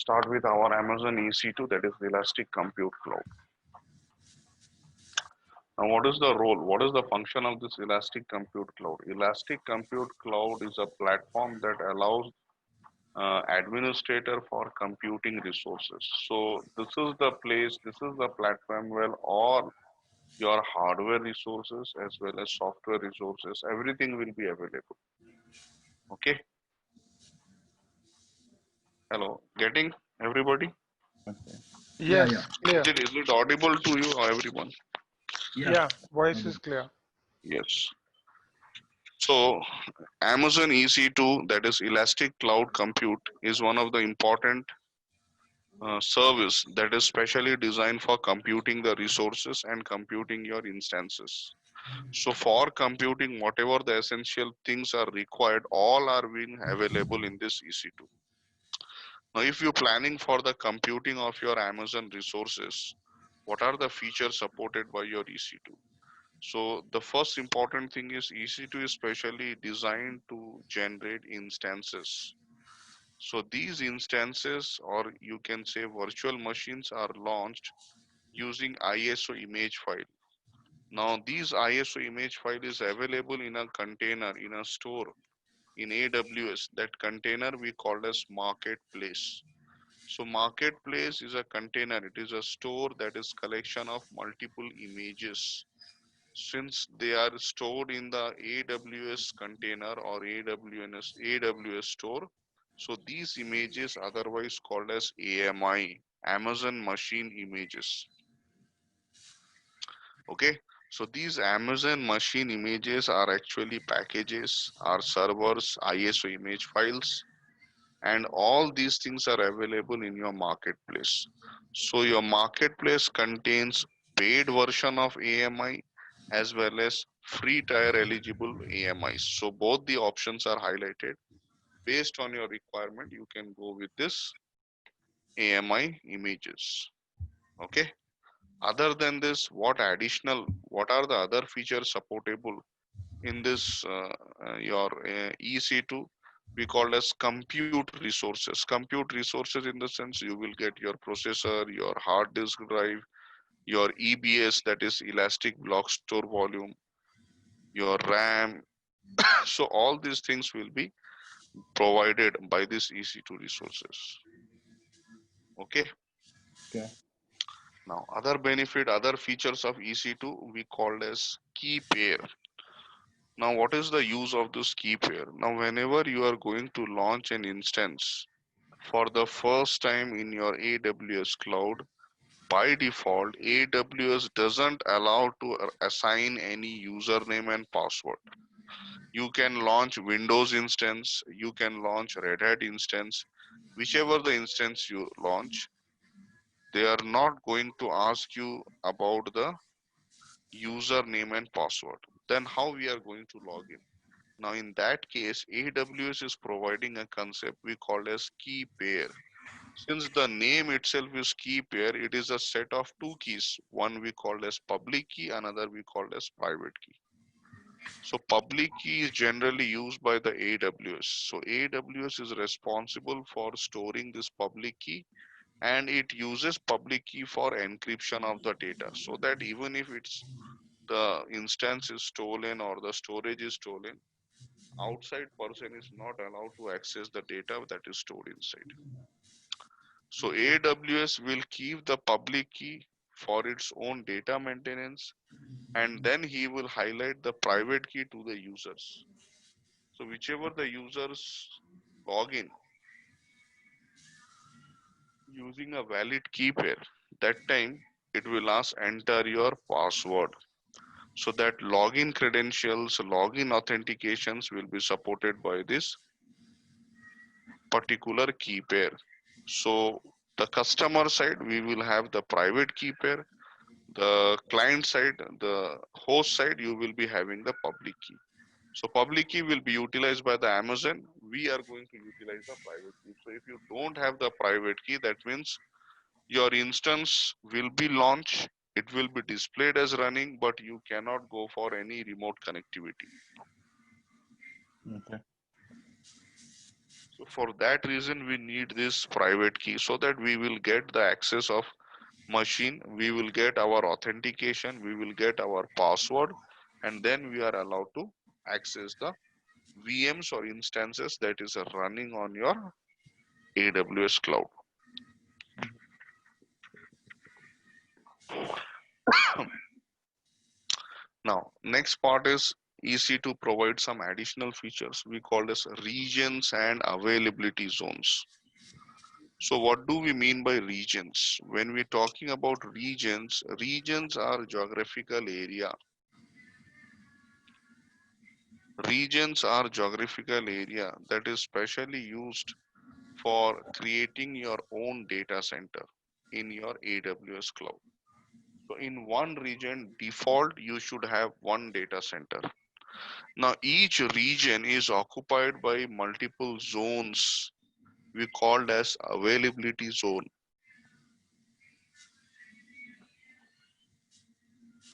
start with our Amazon EC2, that is Elastic Compute Cloud. Now, what is the role? What is the function of this Elastic Compute Cloud? Elastic Compute Cloud is a platform that allows administrator for computing resources. So this is the place, this is the platform where all your hardware resources as well as software resources, everything will be available. Okay. Hello, getting everybody? Okay. Yes, Yeah. clear. Is it audible to you or everyone? Yeah. Yeah, voice is Audible. clear. Yes. So Amazon EC2, that is Elastic Cloud Compute, is one of the important service that is specially designed for computing the resources and computing your instances. So for computing whatever the essential things are required, all are being available in this EC2. Now, if you're planning for the computing of your Amazon resources, what are the features supported by your EC2? So the first important thing is EC2 is specially designed to generate instances. So these instances, or you can say virtual machines, are launched using ISO image file. Now these ISO image file is available in a container in a store in AWS. That container we call as marketplace. So marketplace is a container. It is a store that is collection of multiple images. Since they are stored in the AWS container or AWS store, so these images otherwise called as AMI, Amazon Machine Images. Okay, so these Amazon Machine Images are actually packages, are servers, ISO image files, and all these things are available in your marketplace. So your marketplace contains paid version of AMI as well as free tier eligible AMIs. So both the options are highlighted. Based on your requirement, you can go with this AMI images. Okay. Other than this, what are the other features supportable in this your EC2? We call as compute resources. Compute resources in the sense you will get your processor, your hard disk drive, your EBS, that is Elastic Block Store Volume, your RAM. So all these things will be provided by this EC2 resources. Okay. Okay. Now other features of EC2 we call as key pair. Now what is the use of this key pair? Now whenever you are going to launch an instance for the first time in your AWS cloud, by default, AWS doesn't allow to assign any username and password. You can launch Windows instance, you can launch Red Hat instance, whichever the instance you launch, they are not going to ask you about the username and password. Then how we are going to log in? Now in that case, AWS is providing a concept we call as key pair. Since the name itself is key pair, it is a set of two keys. One we call as public key, another we call as private key. So public key is generally used by the AWS. So AWS is responsible for storing this public key, and it uses public key for encryption of the data, so that even if it's the instance is stolen or the storage is stolen, outside person is not allowed to access the data that is stored inside. So AWS will keep the public key for its own data maintenance, and then he will highlight the private key to the users. So whichever the users log in using a valid key pair, that time it will ask enter your password. So that login credentials, login authentications will be supported by this particular key pair. So the customer side, we will have the private key pair. The client side, the host side, you will be having the public key. So public key will be utilized by the Amazon. We are going to utilize the private key. So if you don't have the private key, that means your instance will be launched. It will be displayed as running, but you cannot go for any remote connectivity. Okay. So for that reason, we need this private key so that we will get the access of machine, we will get our authentication, we will get our password, and then we are allowed to access the VMs or instances that is running on your AWS cloud. Now, next part is EC2 provide some additional features we call as regions and availability zones. So what do we mean by regions? When we're talking about regions, regions are geographical area. Regions are geographical area that is specially used for creating your own data center in your AWS cloud. So in one region, default, you should have one data center. Now each region is occupied by multiple zones we called as availability zone.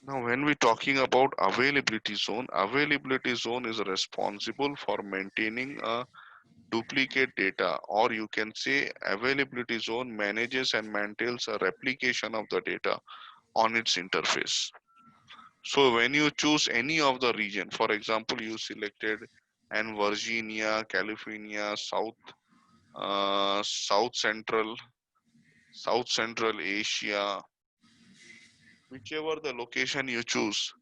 Now when we're talking about availability zone is responsible for maintaining a duplicate data, or you can say availability zone manages and maintains a replication of the data on its interface. So when you choose any of the region, for example, you selected and Virginia, California, South Central, South Central Asia, whichever the location you choose.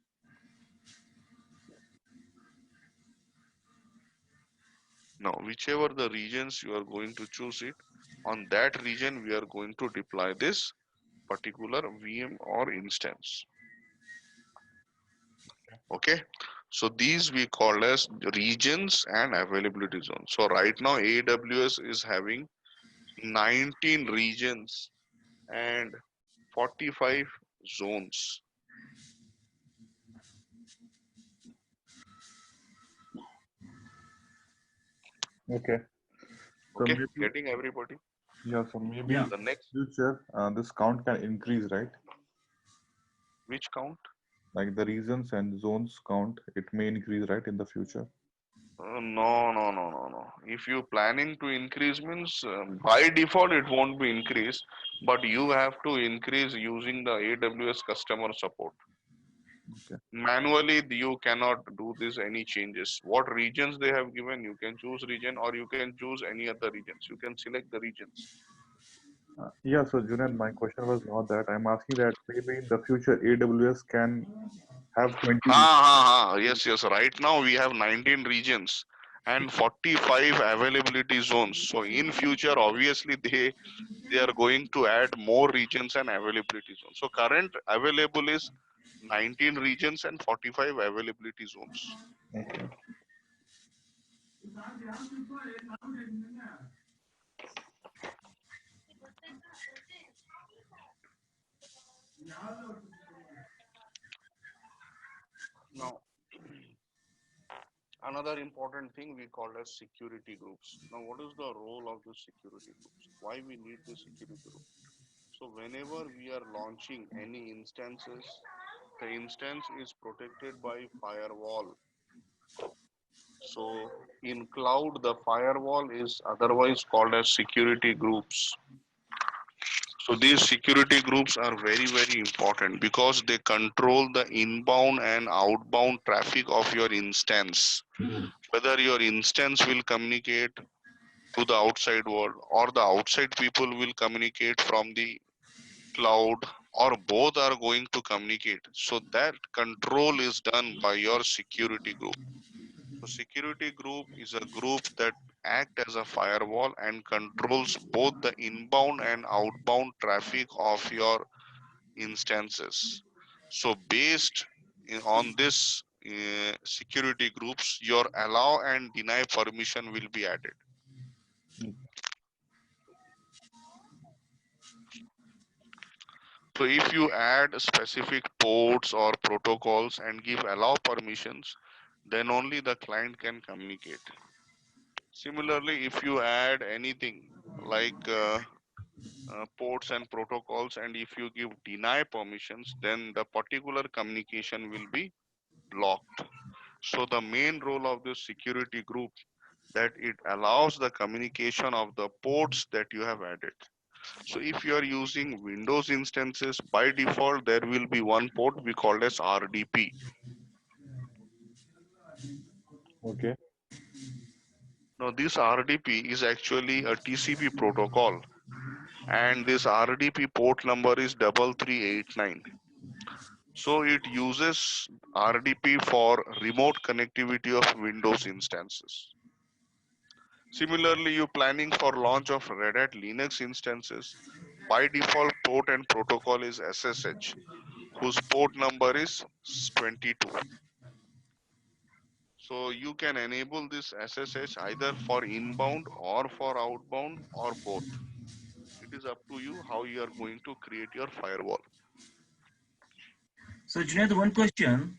Now, whichever the regions you are going to choose it, on that region we are going to deploy this particular VM or instance. Okay, so these we call as regions and availability zones. So right now AWS is having 19 regions and 45 zones. Okay. So Okay, maybe, getting everybody. yeah, so maybe Yeah. in The next, future, this count can increase, right? which count? Like the regions and zones count, it may increase, right, in the future. No, no, no, no, no. If you planning to increase means by default it won't be increased, but you have to increase using the AWS customer support. Okay. Manually, you cannot do this any changes. What regions they have given, you can choose region or you can choose any other regions. You can select the regions. Yeah, so Junaid, my question was not that. I'm asking that maybe in the future AWS can have 20 Ha regions. ha ha. Yes, yes. Right now we have 19 regions and 45 availability zones. So in future, obviously they are going to add more regions and availability zones. So current available is 19 regions and 45 availability zones. Okay. Now, another important thing we call as security groups. Now, what is the role of the security groups? Why we need the security group? So whenever we are launching any instances, the instance is protected by firewall. So in cloud, the firewall is otherwise called as security groups. So these security groups are very, very important because they control the inbound and outbound traffic of your instance. Whether your instance will communicate to the outside world or the outside people will communicate from the cloud or both are going to communicate. So that control is done by your security group. So security group is a group that act as a firewall and controls both the inbound and outbound traffic of your instances. So based on this security groups, your allow and deny permission will be added. Mm. So if you add specific ports or protocols and give allow permissions, then only the client can communicate. Similarly, if you add anything like ports and protocols and if you give deny permissions, then the particular communication will be blocked. So the main role of this security group that it allows the communication of the ports that you have added. So if you are using Windows instances, by default, there will be one port we call as RDP. Okay. Now this RDP is actually a TCP protocol, and this RDP port number is 3389. So it uses RDP for remote connectivity of Windows instances. Similarly, you planning for launch of Red Hat Linux instances, by default port and protocol is SSH, whose port number is 22. So you can enable this SSH either for inbound or for outbound or both. It is up to you how you are going to create your firewall. So Junaid, one question.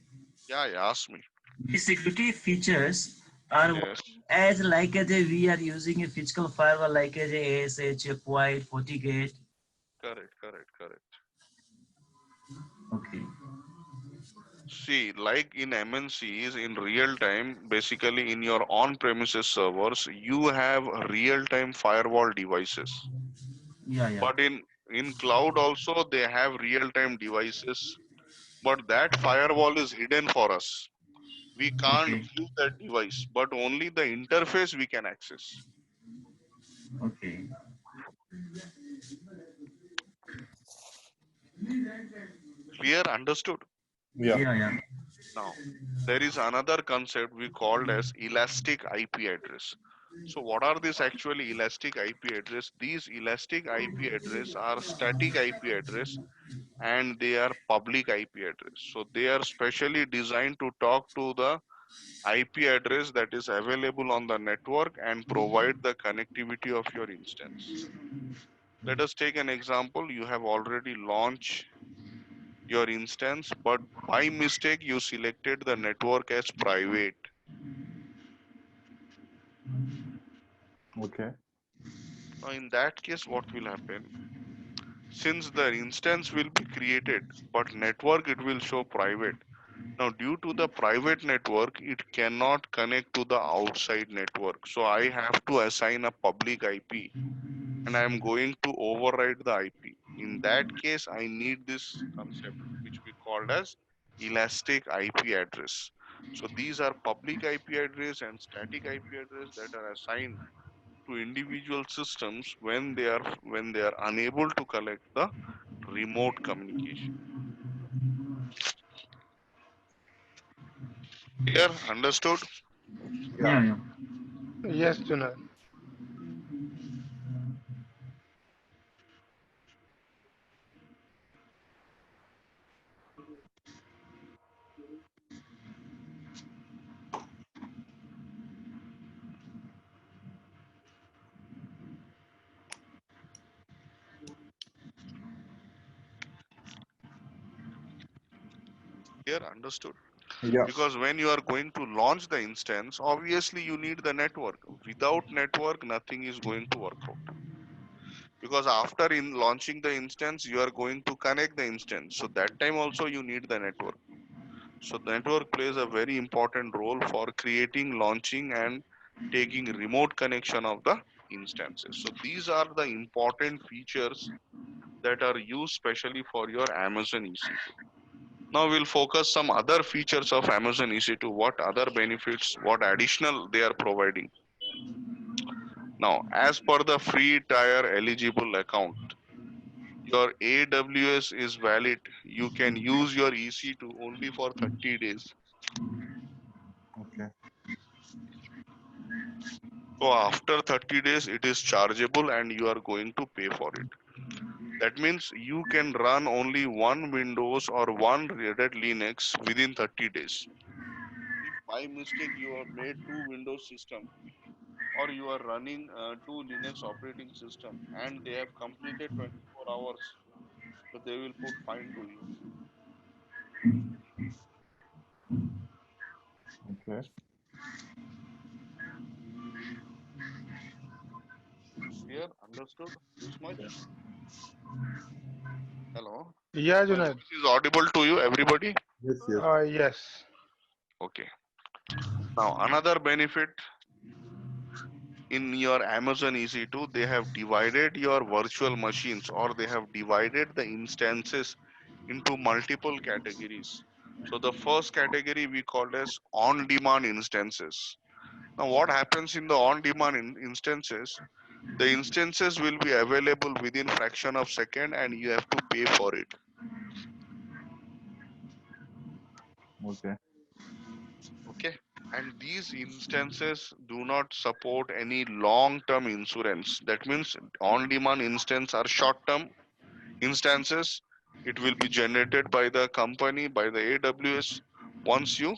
Yeah, ask me. These security features are Yes, as like as a, we are using a physical firewall like as a ASH, Quiet, FortiGate. correct. Okay. See, like in MNCs in real time, basically in your on-premises servers, you have real-time firewall devices. Yeah, yeah. But in cloud also they have real-time devices, but that firewall is hidden for us. We can't Okay. view that device, but only the interface we can access. Okay. Clear? Understood? Yeah. Yeah, yeah. Now, there is another concept we called as elastic IP address. So what are these actually elastic IP address? These elastic IP address are static IP address and they are public IP address. So they are specially designed to talk to the IP address that is available on the network and provide the connectivity of your instance. Let us take an example. You have already launched your instance, but by mistake you selected the network as private. Okay. Now, in that case, what will happen? Since the instance will be created, but network it will show private. Now, due to the private network, it cannot connect to the outside network. So I have to assign a public IP and I am going to override the IP. In that case, I need this concept which we called as elastic IP address. So these are public IP address and static IP address that are assigned to individual systems when they are unable to collect the remote communication. Clear? Understood? Yeah. Yeah, yeah. Yes, Junaid. Clear? Understood? Yeah. Because when you are going to launch the instance, obviously you need the network. Without network, nothing is going to work out. Because after in launching the instance, you are going to connect the instance. So that time also you need the network. So the network plays a very important role for creating, launching, and taking remote connection of the instances. So these are the important features that are used specially for your Amazon EC2. Now we'll focus some other features of Amazon EC2, what other benefits, what additional they are providing. Now, as per the free tier eligible account, your AWS is valid. You can use your EC2 only for 30 days. Okay. So after 30 days, it is chargeable and you are going to pay for it. That means you can run only one Windows or one Red Hat Linux within 30 days. If by mistake you have made two Windows system or you are running two Linux operating system and they have completed 24 hours, so they will put fine to you. Okay. Clear? Understood this much? Hello? Yeah, My Junaid. voice is audible to you, everybody? Yes. Yes. Yes. Okay. Now, another benefit in your Amazon EC2, they have divided your virtual machines, or they have divided the instances into multiple categories. So the first category we call as on-demand instances. Now what happens in the on-demand instances, the instances will be available within fraction of second and you have to pay for it. Okay. Okay. And these instances do not support any long-term insurance. That means on-demand instances are short-term instances. It will be generated by the company, by the AWS, once you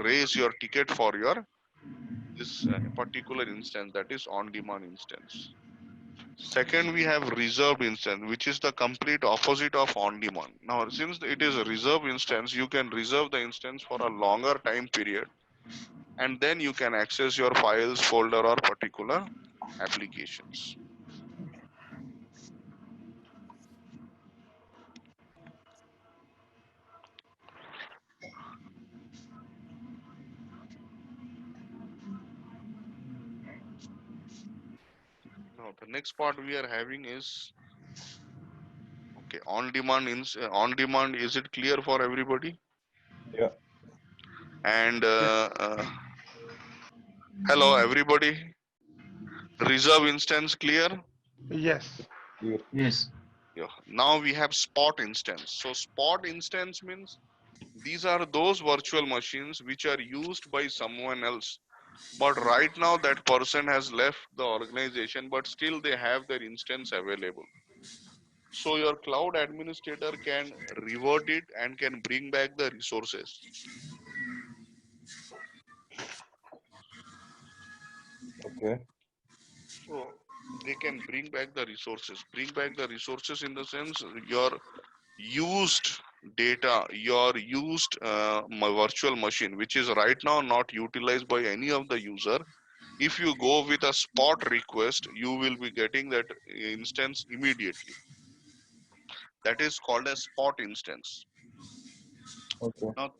raise your ticket for your this particular instance, that is on-demand instance. Second, we have reserved instance, which is the complete opposite of on-demand. Now, since it is a reserved instance, you can reserve the instance for a longer time period, and then you can access your files, folder, or particular applications. Now, the next part we are having is okay, on-demand. On-demand, is it clear for everybody? Yeah. And Yes. hello, everybody. Reserve instance clear? Yes. Clear. Yes. Yeah. Now we have spot instance. So spot instance means these are those virtual machines which are used by someone else. But right now that person has left the organization, but still they have their instance available. So your cloud administrator can revert it and can bring back the resources. Okay. So they can bring back the resources. Bring back the resources in the sense your used data, your used virtual machine, which is right now not utilized by any of the user. If you go with a spot request, you will be getting that instance immediately. That is called a spot instance. Okay. Now,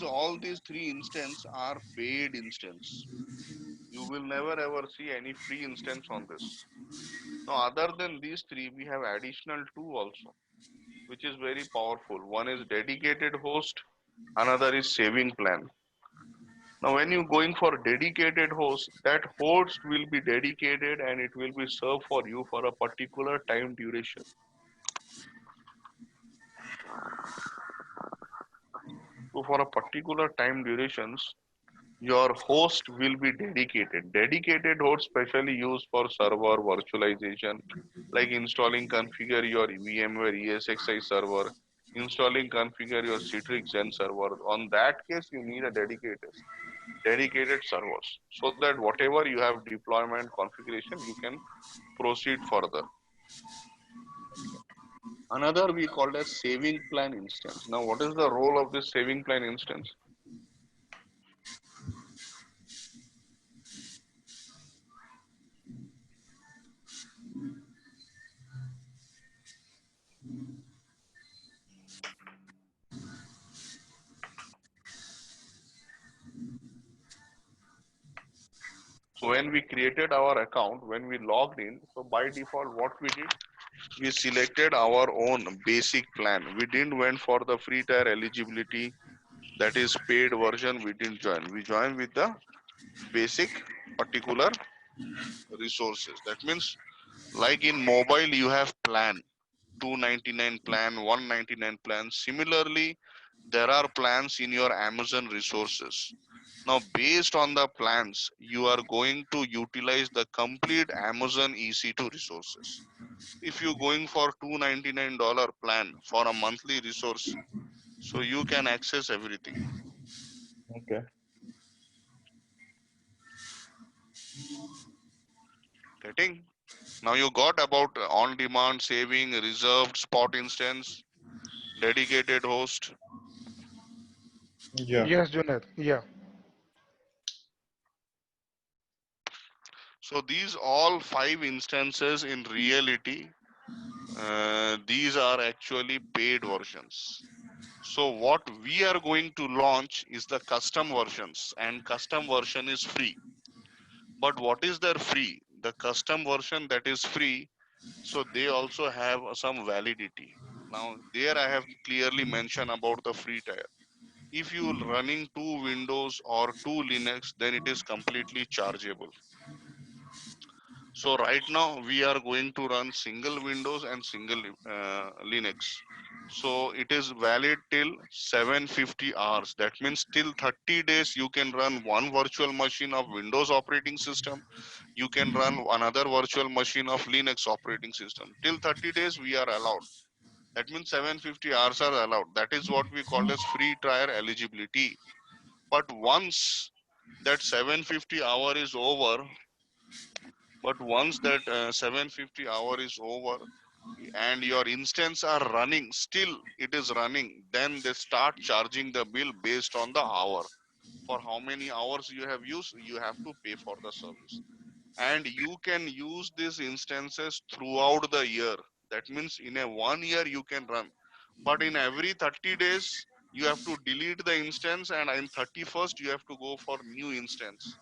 all these three instances are paid instance. You will never ever see any free instance on this. Now, other than these three, we have additional two also, which is very powerful. One is dedicated host, another is saving plan. Now, when you're going for dedicated host, that host will be dedicated and it will be served for you for a particular time duration. So, for a particular time durations, your host will be dedicated. Dedicated host specially used for server virtualization, like installing configure your VMware ESXi server, installing configure your Citrix Zen server. On that case, you need a dedicated servers so that whatever you have deployment configuration, you can proceed further. Another we called as saving plan instance. Now, what is the role of this saving plan instance? So when we created our account, when we logged in, so by default, what we did, we selected our own basic plan. We didn't went for the free tier eligibility, that is paid version. We didn't join. We joined with the basic particular resources. That means like in mobile, you have plan, 299 plan, 199 plan. Similarly, there are plans in your Amazon resources. Now, based on the plans, you are going to utilize the complete Amazon EC2 resources. If you're going for $299 plan for a monthly resource, so you can access everything. Okay. Getting? Now you got about on-demand, saving, reserved, spot instance, dedicated host. Yeah. Yes, Junaid. Yeah. So these all five instances in reality, these are actually paid versions. So what we are going to launch is the custom versions, and custom version is free. But what is their free? The custom version that is free, so they also have some validity. Now there I have clearly mentioned about the free tier. If you running two Windows or two Linux, then it is completely chargeable. So right now we are going to run single Windows and single Linux. So it is valid till 750 hours. That means till 30 days you can run one virtual machine of Windows operating system. You can run another virtual machine of Linux operating system. Till 30 days we are allowed. That means 750 hours are allowed. That is what we call as free trial eligibility. But once that 750 hour is over, but once that 750 hour is over and your instance are running, still it is running, then they start charging the bill based on the hour. For how many hours you have used, you have to pay for the service. And you can use these instances throughout the year. That means in a 1 year you can run. But in every 30 days, you have to delete the instance, and in 31st, you have to go for new instance.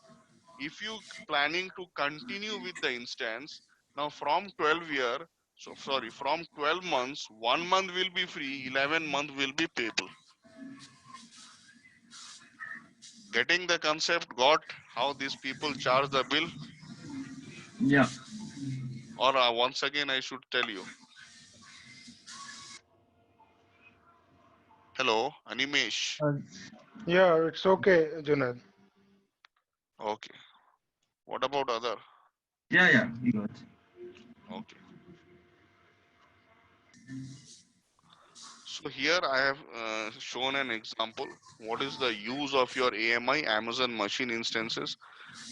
If you planning to continue with the instance, now from from 12 months, 1 month will be free, 11 month will be payable. Getting the concept, got how these people charge the bill? Yeah. Or once again I should tell you? Hello, Animesh. Yeah, it's okay, Junaid. Okay. What about other? Yeah, we got. Okay. So here I have shown an example. What is the use of your AMI, Amazon machine instances?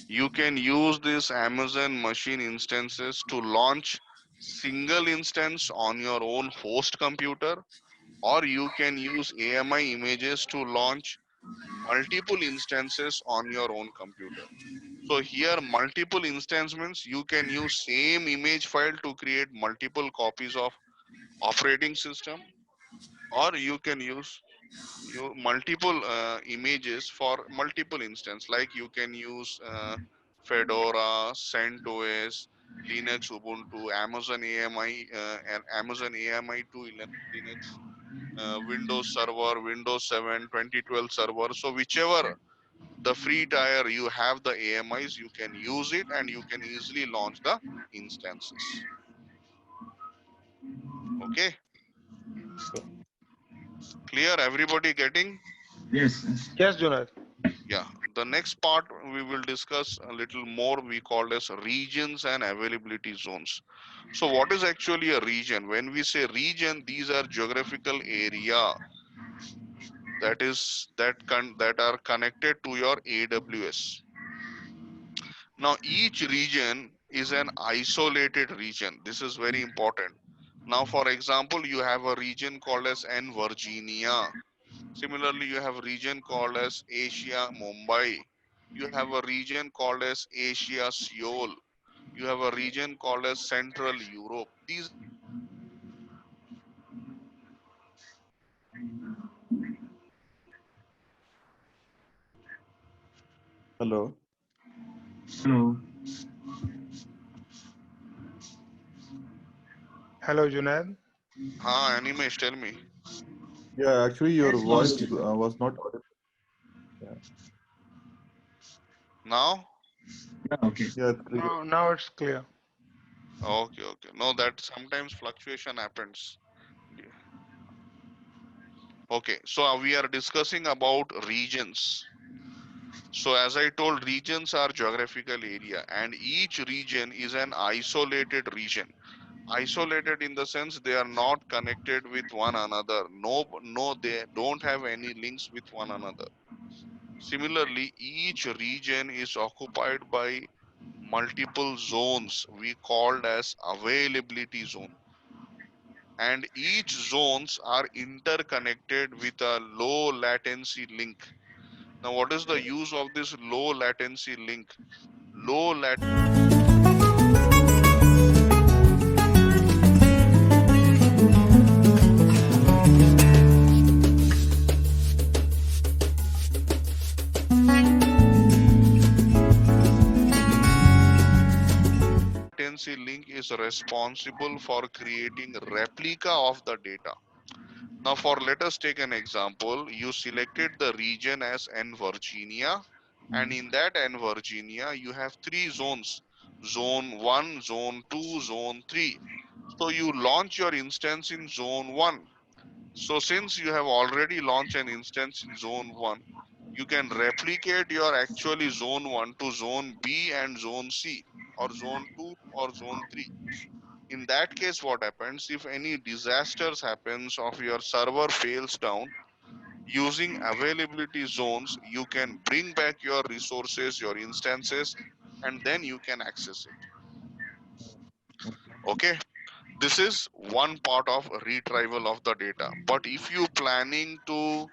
You can use this Amazon machine instances to launch single instance on your own host computer, or you can use AMI images to launch multiple instances on your own computer. So here multiple instance means you can use same image file to create multiple copies of operating system, or you can use multiple images for multiple instance, like you can use Fedora, CentOS, Linux, Ubuntu, Amazon AMI, and Amazon AMI to Linux, Windows Server, Windows 7, 2012 Server. So whichever the free tier you have the AMIs, you can use it and you can easily launch the instances. Okay, clear? Everybody getting? Yes. Yes, Junaid. Yeah. The next part we will discuss a little more. We call as regions and availability zones. So what is actually a region? When we say region, these are geographical area that are connected to your AWS. Now each region is an isolated region. This is very important. Now for example, you have a region called as N Virginia. Similarly, you have a region called as Asia Mumbai. You have a region called as Asia Seoul. You have a region called as Central Europe. These are regions which are connected to your AWS. Hello. Hello. Hello, Junaid. Animesh, tell me. Yeah, actually, your It's voice lost. was not audible. Yeah, Now? Yeah, okay. yeah, it's clear. Now it's clear. Okay, okay. No, that sometimes fluctuation happens. Okay, so we are discussing about regions. So as I told, regions are geographical area, and each region is an isolated region. Isolated in the sense they are not connected with one another. No, they don't have any links with one another. Similarly, each region is occupied by multiple zones we called as availability zone, and each zones are interconnected with a low latency link. Now what is the use of this low latency link? Low latency dependency link is responsible for creating replica of the data. Now for let us take an example. You selected the region as N Virginia, and in that N Virginia you have three zones: zone 1, zone 2, zone 3. So you launch your instance in zone 1. So since you have already launched an instance in zone 1, you can replicate your actually zone 1 to zone B and zone C, or zone 2 or zone 3. In that case, what happens if any disasters happens of your server fails down, using availability zones, you can bring back your resources, your instances, and then you can access it. Okay, this is one part of retrieval of the data. But if you planning to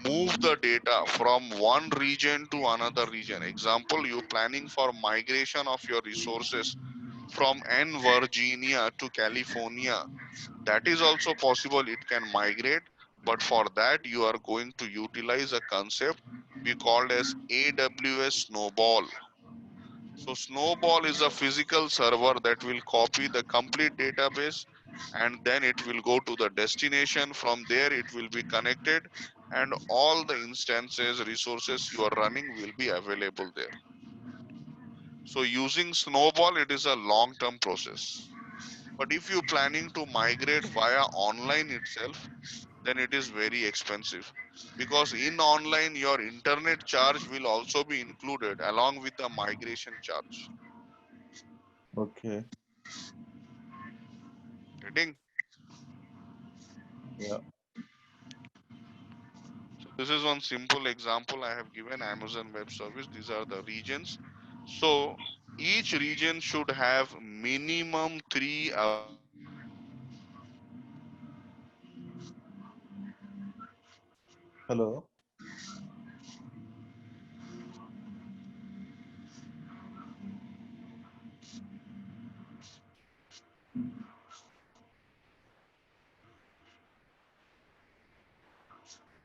move the data from one region to another region, example, you planning for migration of your resources from N Virginia to California, that is also possible. It can migrate, but for that you are going to utilize a concept we called as AWS Snowball. So Snowball is a physical server that will copy the complete database, and then it will go to the destination. From there it will be connected, and all the instances, resources you are running will be available there. So using Snowball, it is a long-term process. But if you're planning to migrate via online itself, then it is very expensive, because in online your internet charge will also be included along with the migration charge. Okay. Getting? Yeah. So this is one simple example I have given: Amazon Web Service. These are the regions. So each region should have minimum 3 availability zones. Hello.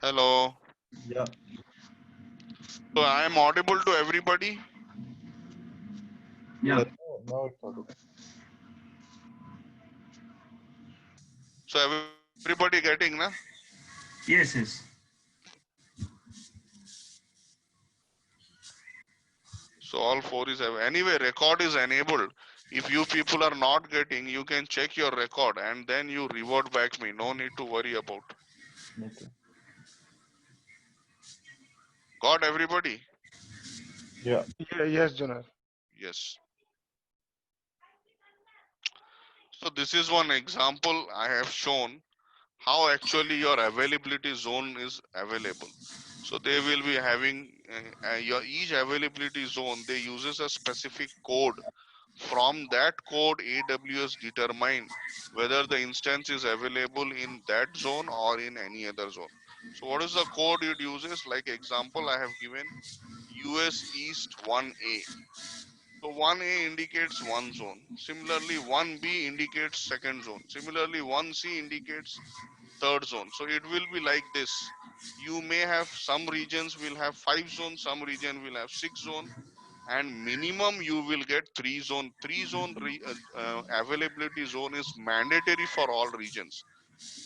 Hello. Yeah. So I am audible to everybody. Yeah. Now it's audible. So everybody getting, na? Yes, yes. So all four is anyway. Record is enabled. If you people are not getting, you can check your record and then you revert back me. No need to worry about. Okay. Got everybody? Yeah. Yeah, yes, Junaid. Yes. So this is one example I have shown how actually your availability zone is available. So they will be having your each availability zone. They uses a specific code. From that code, AWS determine whether the instance is available in that zone or in any other zone. So what is the code it uses? Like example, I have given US East 1A. So 1A indicates one zone. Similarly, 1B indicates second zone. Similarly, 1C indicates third zone. So it will be like this. You may have some regions will have 5 zones, some region will have 6 zones, and minimum you will get 3 zone. 3 zone availability zone is mandatory for all regions.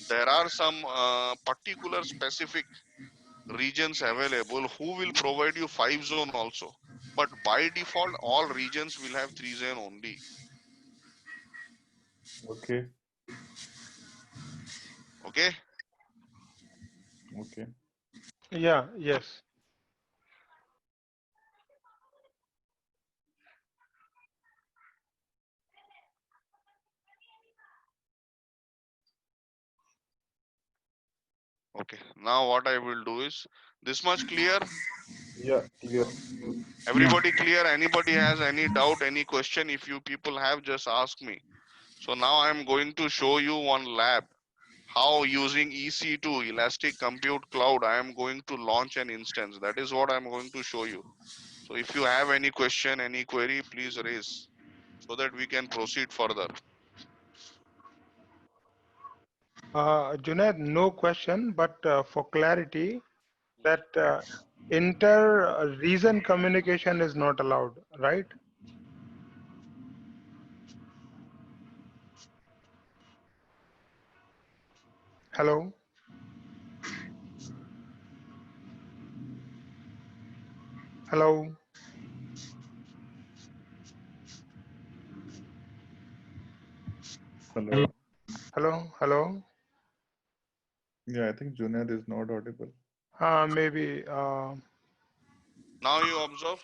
There are some particular specific regions available who will provide you 5 zone also, but by default all regions will have 3 zone only. Okay. Okay. Okay. Yeah, yes. Okay, now what I will do is this much clear. Yeah. Clear. Yeah. Everybody clear? Anybody has any doubt, any question? If you people have, just ask me. So now I'm going to show you one lab how using EC2 Elastic Compute Cloud I am going to launch an instance. That is what I'm going to show you. So if you have any question, any query, please raise so that we can proceed further. Junaid, no question, but for clarity, that inter-region communication is not allowed, right? Hello. Hello. Hello. Hello. Hello. Yeah, I think Junaid is not audible. Maybe. Now you observe.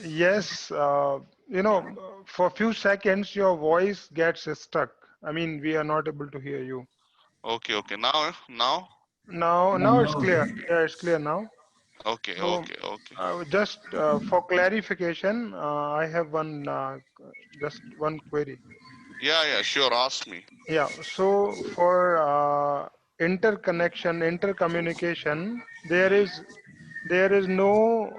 Yes. For a few seconds, your voice gets stuck. I mean, we are not able to hear you. Okay, okay. Now. Now it's clear. Yeah, it's clear now. Okay, So, okay, okay. just for clarification, I have just one query. Yeah, yeah, sure. Ask me. Yeah. So for intercommunication, there is no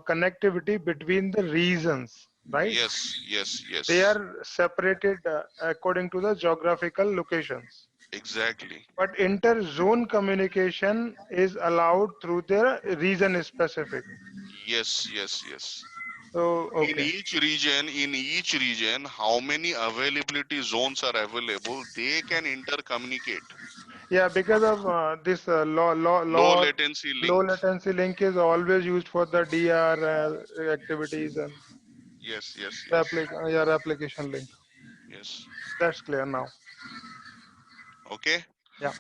connectivity between the regions, right? Yes, yes, They yes. are separated according to the geographical locations. Exactly. But inter-zone communication is allowed through the region specific. Yes, yes, yes. So, okay. In each region, how many availability zones are available? They can intercommunicate. Yeah, because of this Low latency low link. latency link is always used for the DR activities and Yes, yes, yes, your application link. yes. That's clear now. Okay. Yeah.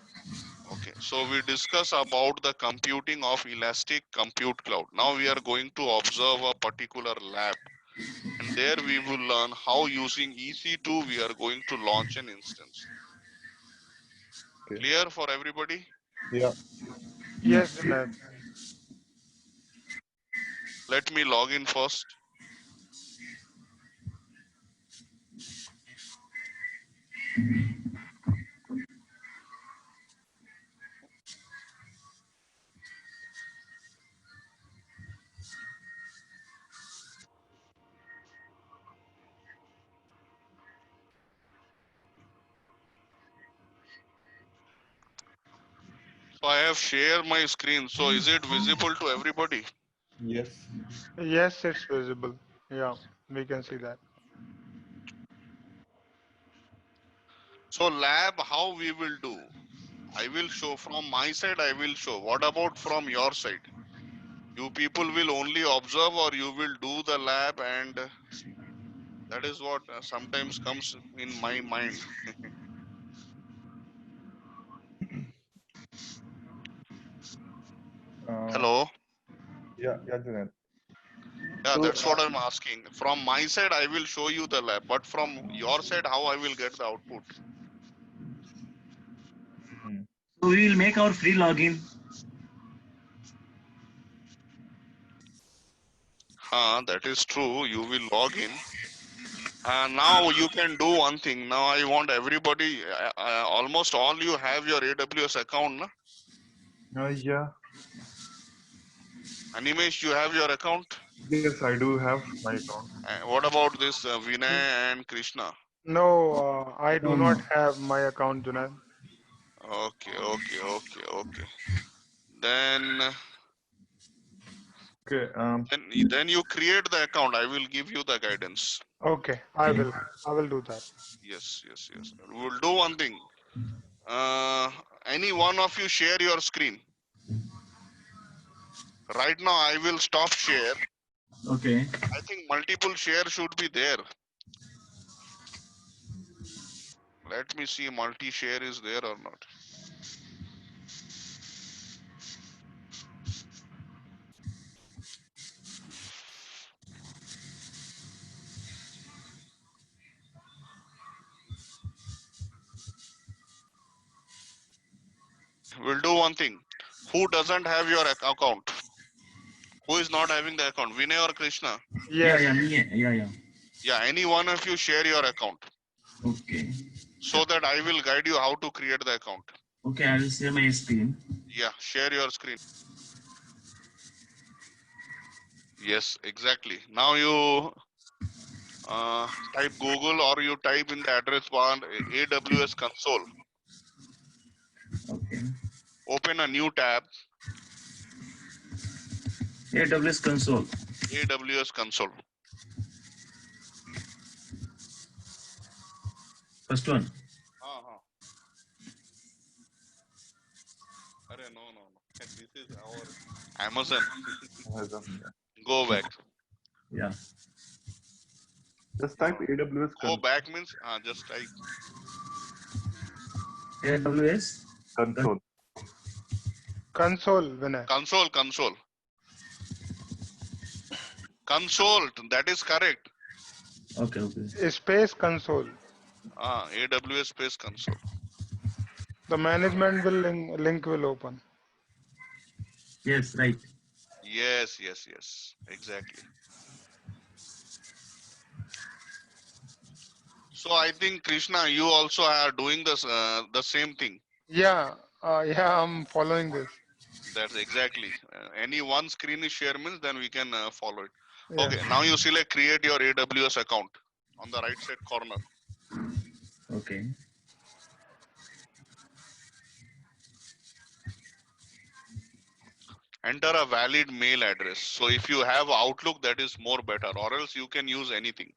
Okay. So we discuss about the computing of Elastic Compute Cloud. Now we are going to observe a particular lab, and there we will learn how using EC2 we are going to launch an instance. Okay. Clear for everybody? Yeah. Yes, Junaid. Let me log in first. So I have shared my screen. So is it visible to everybody? Yes. Yes, it's visible. Yeah, we can see that. So lab, how we will do? I will show from my side, I will show. What about from your side? You people will only observe or you will do the lab, and that is what sometimes comes in my mind. Uh, Hello? yeah, yeah, Junaid. Yeah, So, that's what I'm asking. From my side, I will show you the lab, but from your side, how I will get the output? hmm. So we will make our free login. That is true. You will log in. Now you can do one thing. Now I want everybody, almost all you have your AWS account. Na? Yeah. Animesh, you have your account. Yes, I do have my account. What about this Vinay and Krishna? No, I do No, not no. have my account, Junaid. Okay, okay, okay, okay. Then, Okay. then you create the account. I will give you the guidance. Okay, Okay. I will do that. Yes, yes, yes. We'll do one thing. Uh, any one of you share your screen. Right now, I will stop share. Okay. I think multiple share should be there. Let me see multi-share is there or not. We'll do one thing. Who doesn't have your account? Who is not having the account? Vinay or Krishna? Yeah, Yes. yeah, me, yeah, yeah. Yeah, any one of you share your account Okay. so that I will guide you how to create the account. Okay, I will share my screen. Yeah, share your screen. Yes, exactly. Now you type Google or you type in the address bar AWS console. Okay. Open a new tab, AWS console. AWS console. First one. Uh-huh. This is our Amazon. Amazon, yeah. Go back. Yeah. Just type AWS Go back means just type AWS. console. Console, Vinay. console. Console. That is correct. Okay. Okay. Space console. AWS space console. The management will link will open. Yes. Right. Yes. Exactly. So I think Krishna, you also are doing this the same thing. Yeah. Yeah. I'm following this. That's exactly. Any one screen is share means then we can follow it. Yeah. Okay. Now you select create your AWS account on the right side corner. Okay. Enter a valid mail address. So if you have Outlook, that is more better, or else you can use anything.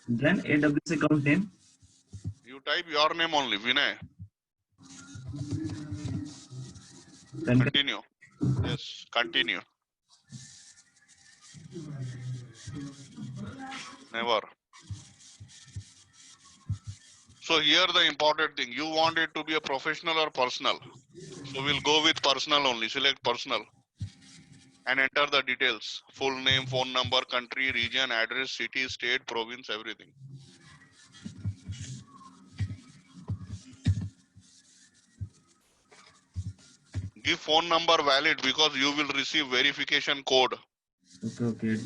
Then AWS account name. You type your name only, Vinay. Then Continue. Yes, continue. Never. So here the important thing, you want it to be a professional or personal. So we'll go with personal only. Select personal and enter the details. Full name, phone number, country, region, address, city, state, province, everything. Give phone number valid because you will receive verification code. okay.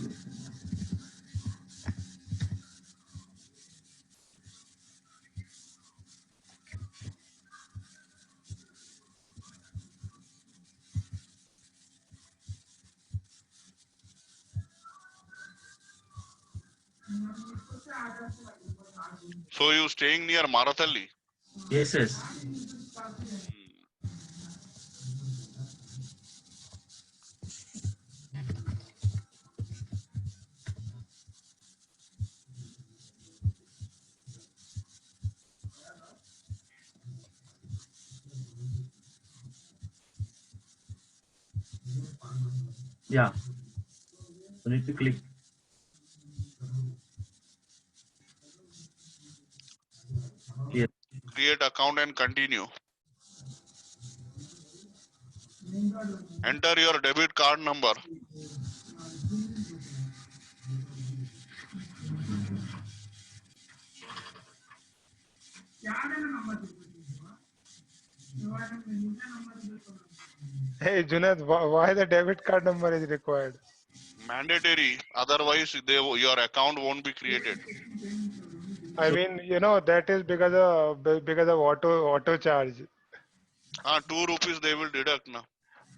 So you staying near Marathalli? Yes. Yeah. So need to click. Yes. Create account and continue. Enter your debit card number. Hey, Junaid, why the debit card number is required? Mandatory. Otherwise, your account won't be created. I mean, that is because of auto charge. 2 rupees they will deduct now.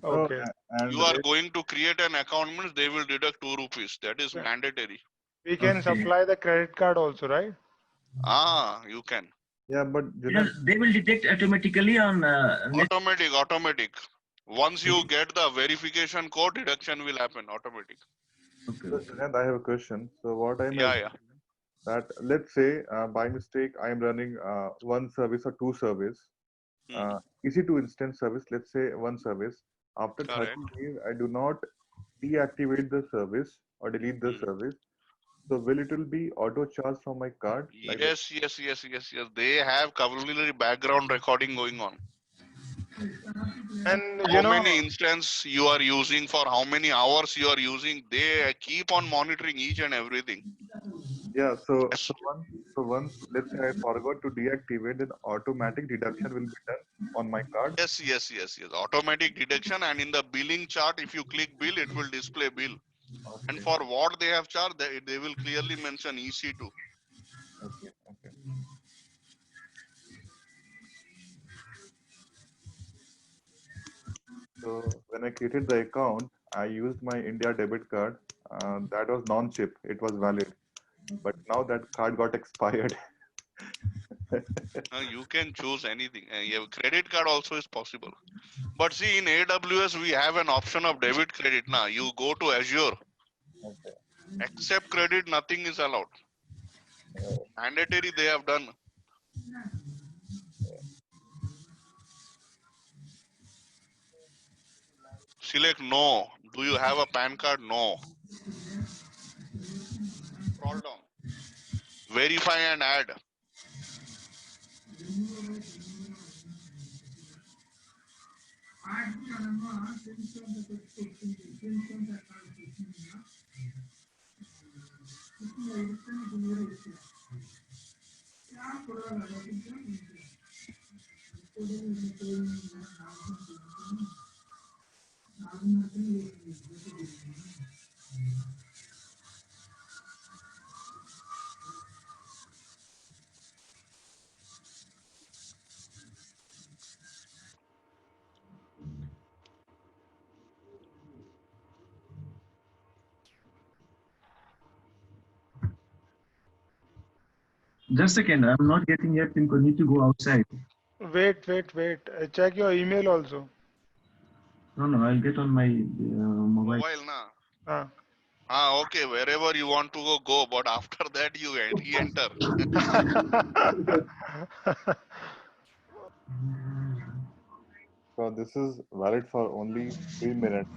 So, Okay. and You are going to create an account means they will deduct 2 rupees. That is Yeah. mandatory. We can Okay. supply the credit card also, right? You can. yeah, but They will detect automatically on next. Automatic. Once you get the verification code, deduction will happen automatic. Okay. so Junaid, I have a question. So what I'm Yeah. that let's say by mistake I am running one service or two service, Hmm. EC2 instance service. Let's say one service. After Correct. 30 days, I do not deactivate the service or delete the Hmm. service. So will it will be auto charged from my card? Like that? Yes. They have completely background recording going on. And How many instance you are using, for how many hours you are using, they keep on monitoring each and everything. Yeah. So Yes, once let's say I forgot to deactivate, then automatic deduction will be done on my card. yes. Automatic deduction, and in the billing chart, if you click bill, it will display bill. And Okay. for what they have charged, they will clearly mention EC2. Okay. So when I created the account, I used my India debit card. That was non-chip. It was valid. But now that card got expired. You can choose anything. Yeah, credit card also is possible. But see, in AWS, we have an option of debit credit. Now, you go to Azure, Okay. except credit, nothing is allowed. Mandatory, they have done. Select no. Do you have a PAN card? No. Scroll down. Verify and add. Just a second, I'm not getting your PIN code. Need to go outside. Wait. Check your email also. No, I'll get on my mobile. Mobile, na. Okay. Okay. Wherever you want to go, go. But after that, you re-enter. So this is valid for only 3 minutes.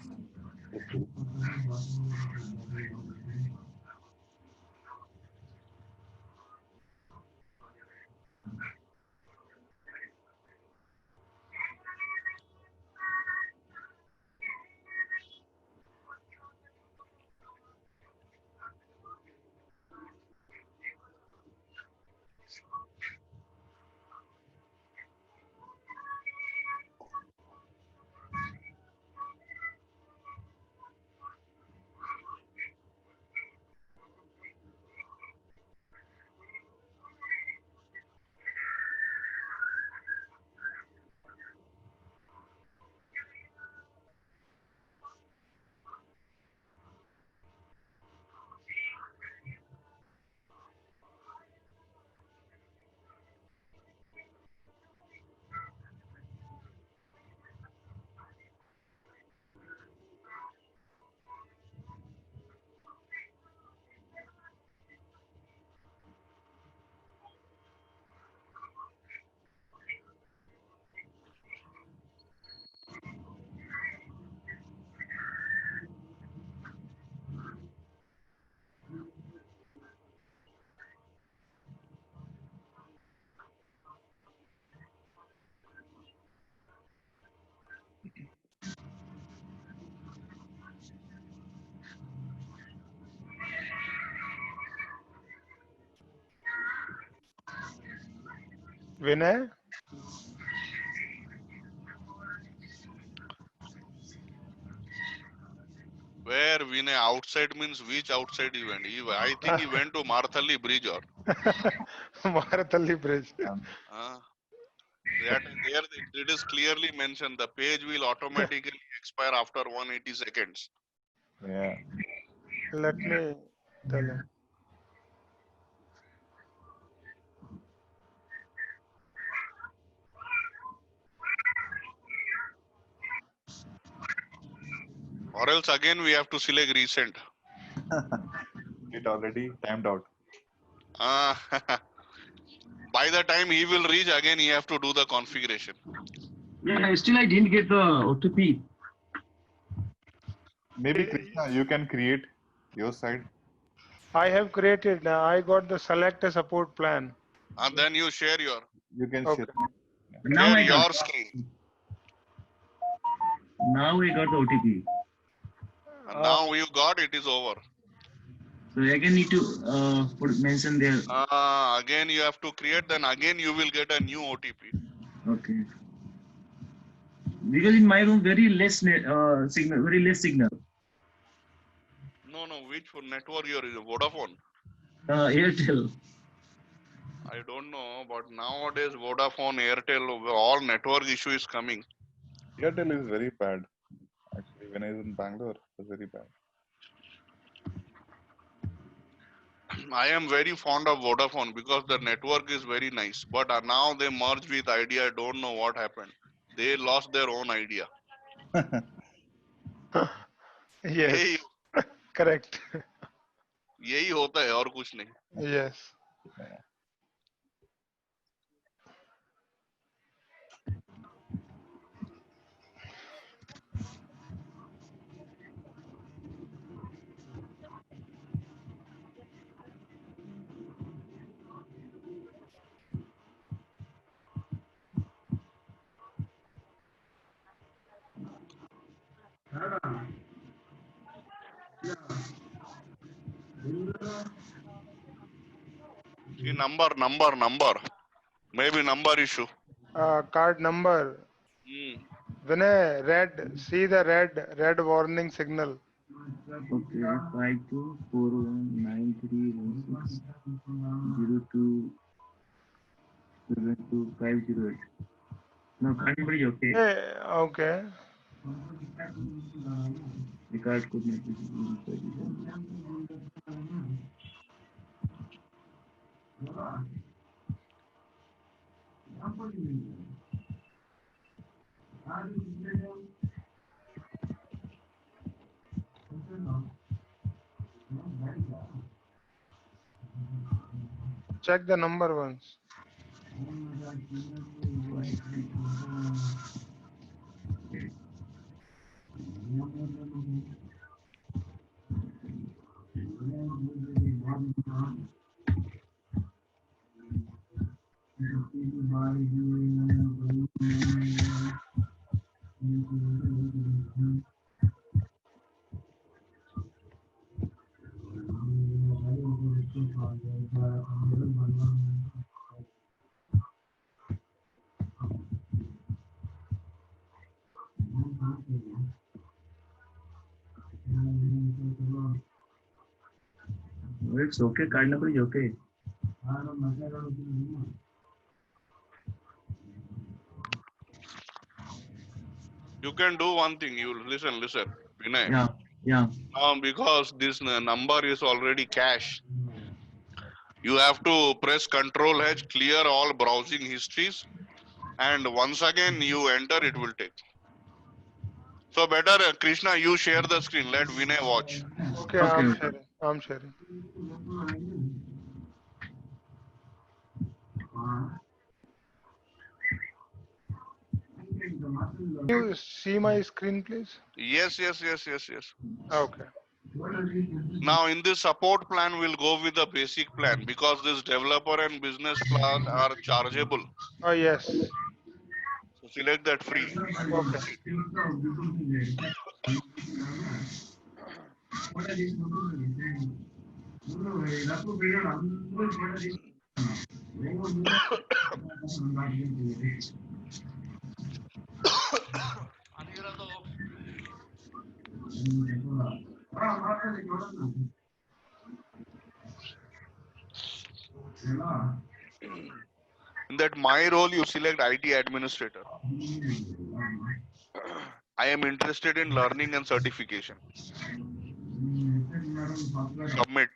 Vinay? Where Vinay outside means which outside he went? I think he went to Marthalli Bridge or. Marathali Bridge. Uh, there it is clearly mentioned the page will automatically expire after 180 seconds. Yeah. Let me tell him. Or else again we have to select recent. It already timed out. Uh, by the time he will reach again, he have to do the configuration. Yeah, still I didn't get the OTP. Maybe Krishna, you can create your side. I have created now. I got the select a support plan. And then you share your You can Okay. share. Now share I your got. screen. Now I got the OTP. And now you got it is over. So again need to mention there. Again you have to create, then again you will get a new OTP. Okay. Because in my room very less signal, very less signal. No, which network you are using? Vodafone? Airtel. I don't know, but nowadays Vodafone, Airtel, all network issue is coming. Airtel is very bad. when I was in Bangalore, it was very bad. I am very fond of Vodafone because the network is very nice. But now they merged with Idea. I don't know what happened. They lost their own idea. यही Yes, correct. यही होता है और कुछ नहीं. Yes. See, number. Maybe number issue. Card number. Vinay, red. See the red warning signal. Okay, 52419316027258. No, card number is okay. Okay. The card could not be. Check the number once. It's okay, card number is okay. You can do one thing. You listen, Vinay. Yeah. Because this number is already cache. You have to press Control H, clear all browsing histories, and once again you enter, it will take. So better, Krishna, you share the screen. Let Vinay watch. Okay, I'm sharing. Can you see my screen, please? Yes. Okay. Now in this support plan, we'll go with the basic plan because this developer and business plan are chargeable. Oh, yes. So select that free. Okay. In that my role, you select IT administrator. I am interested in learning and certification. Submit.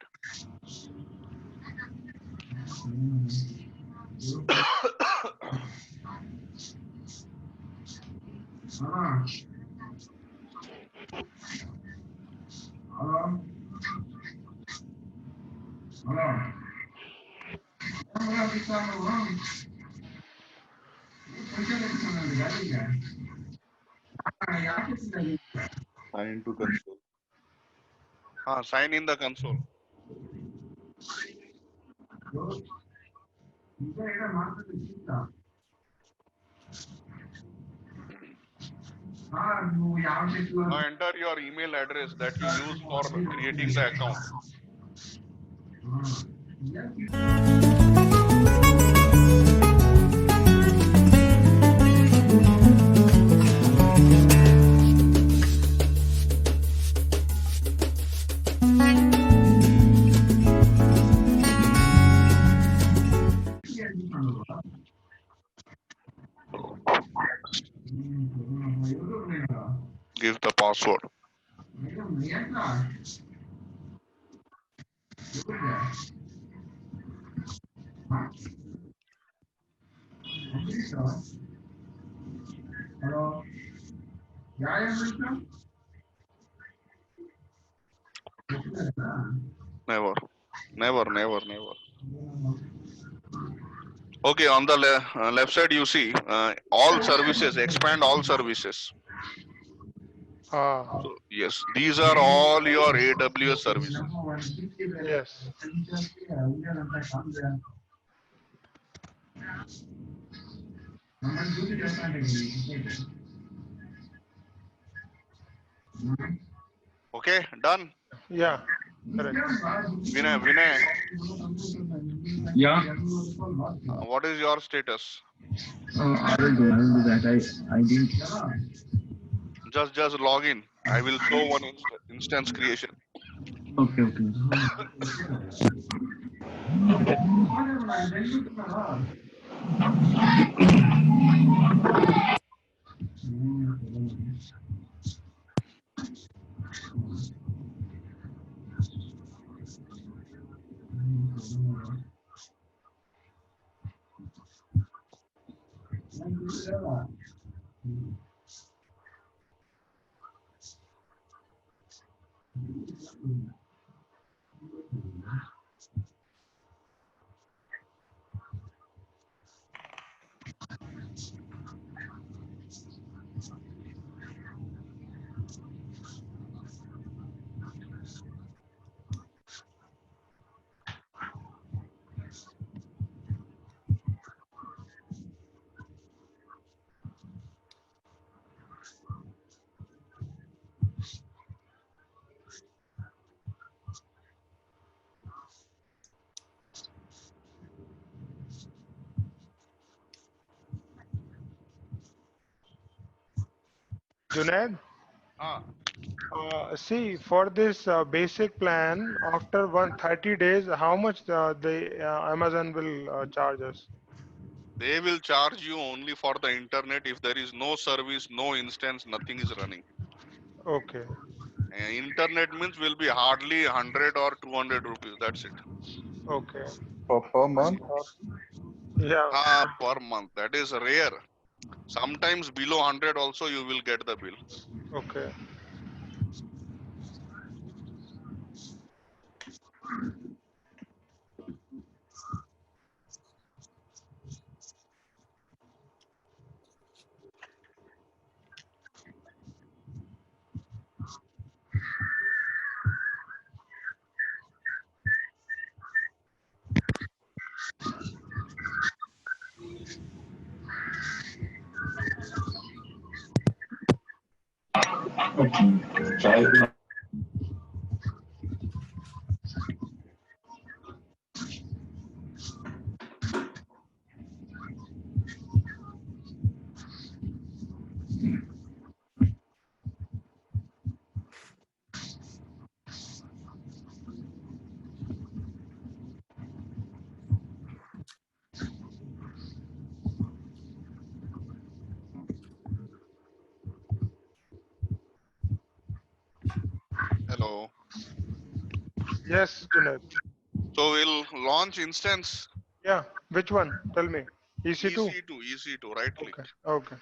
Sign into console. Sign in the console. Now enter your email address that you use for creating the account. Give the password. password. Never, never, never, never. Okay, on the left side you see all services, expand all services. Ah, So yes, these are all your AWS services. yes. Okay, done. Yeah, correct. Vinay, Yeah. what is your status? I will do. I will do that. I didn't. Just log in. I will show one instance creation. Okay. Okay. Junaid, Ah, see, for this basic plan, after 130 days, how much the Amazon will charge us? they will charge you only for the internet if there is no service, no instance, nothing is running. Okay, Internet means will be hardly 100 or 200 rupees. That's it. okay. per month. Or Yeah, Ah, per month. That is rare. Sometimes below 100 also you will get the bill. okay. Okay. Try. Hello. Yes, Junaid. So we'll launch instance Yeah, which one? Tell me. EC2? EC2, EC2, right click. Okay, okay.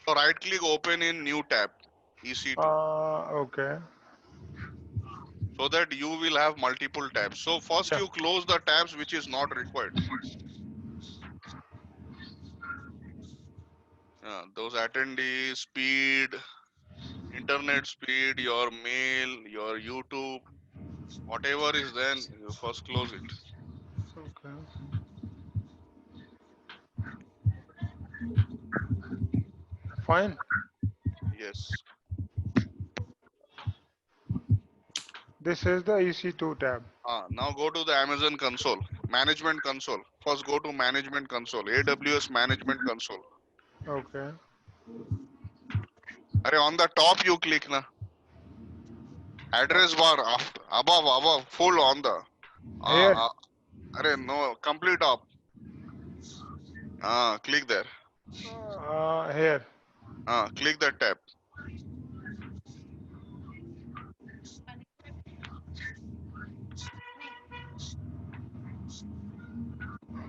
So right click open in new tab, EC2, Okay. so that you will have multiple tabs. So first Yeah, you close the tabs which is not required. Those attendees, speed, internet speed, your mail, your YouTube, whatever is then, you first close it. okay. Fine. Yes. This is the EC2 tab. Now go to the Amazon console, management console. First go to management console, AWS management console. Okay. Arey, on the top you click na. Address bar above, full on the. Here. Arey, no, complete up. Click there. Here. Click that tab.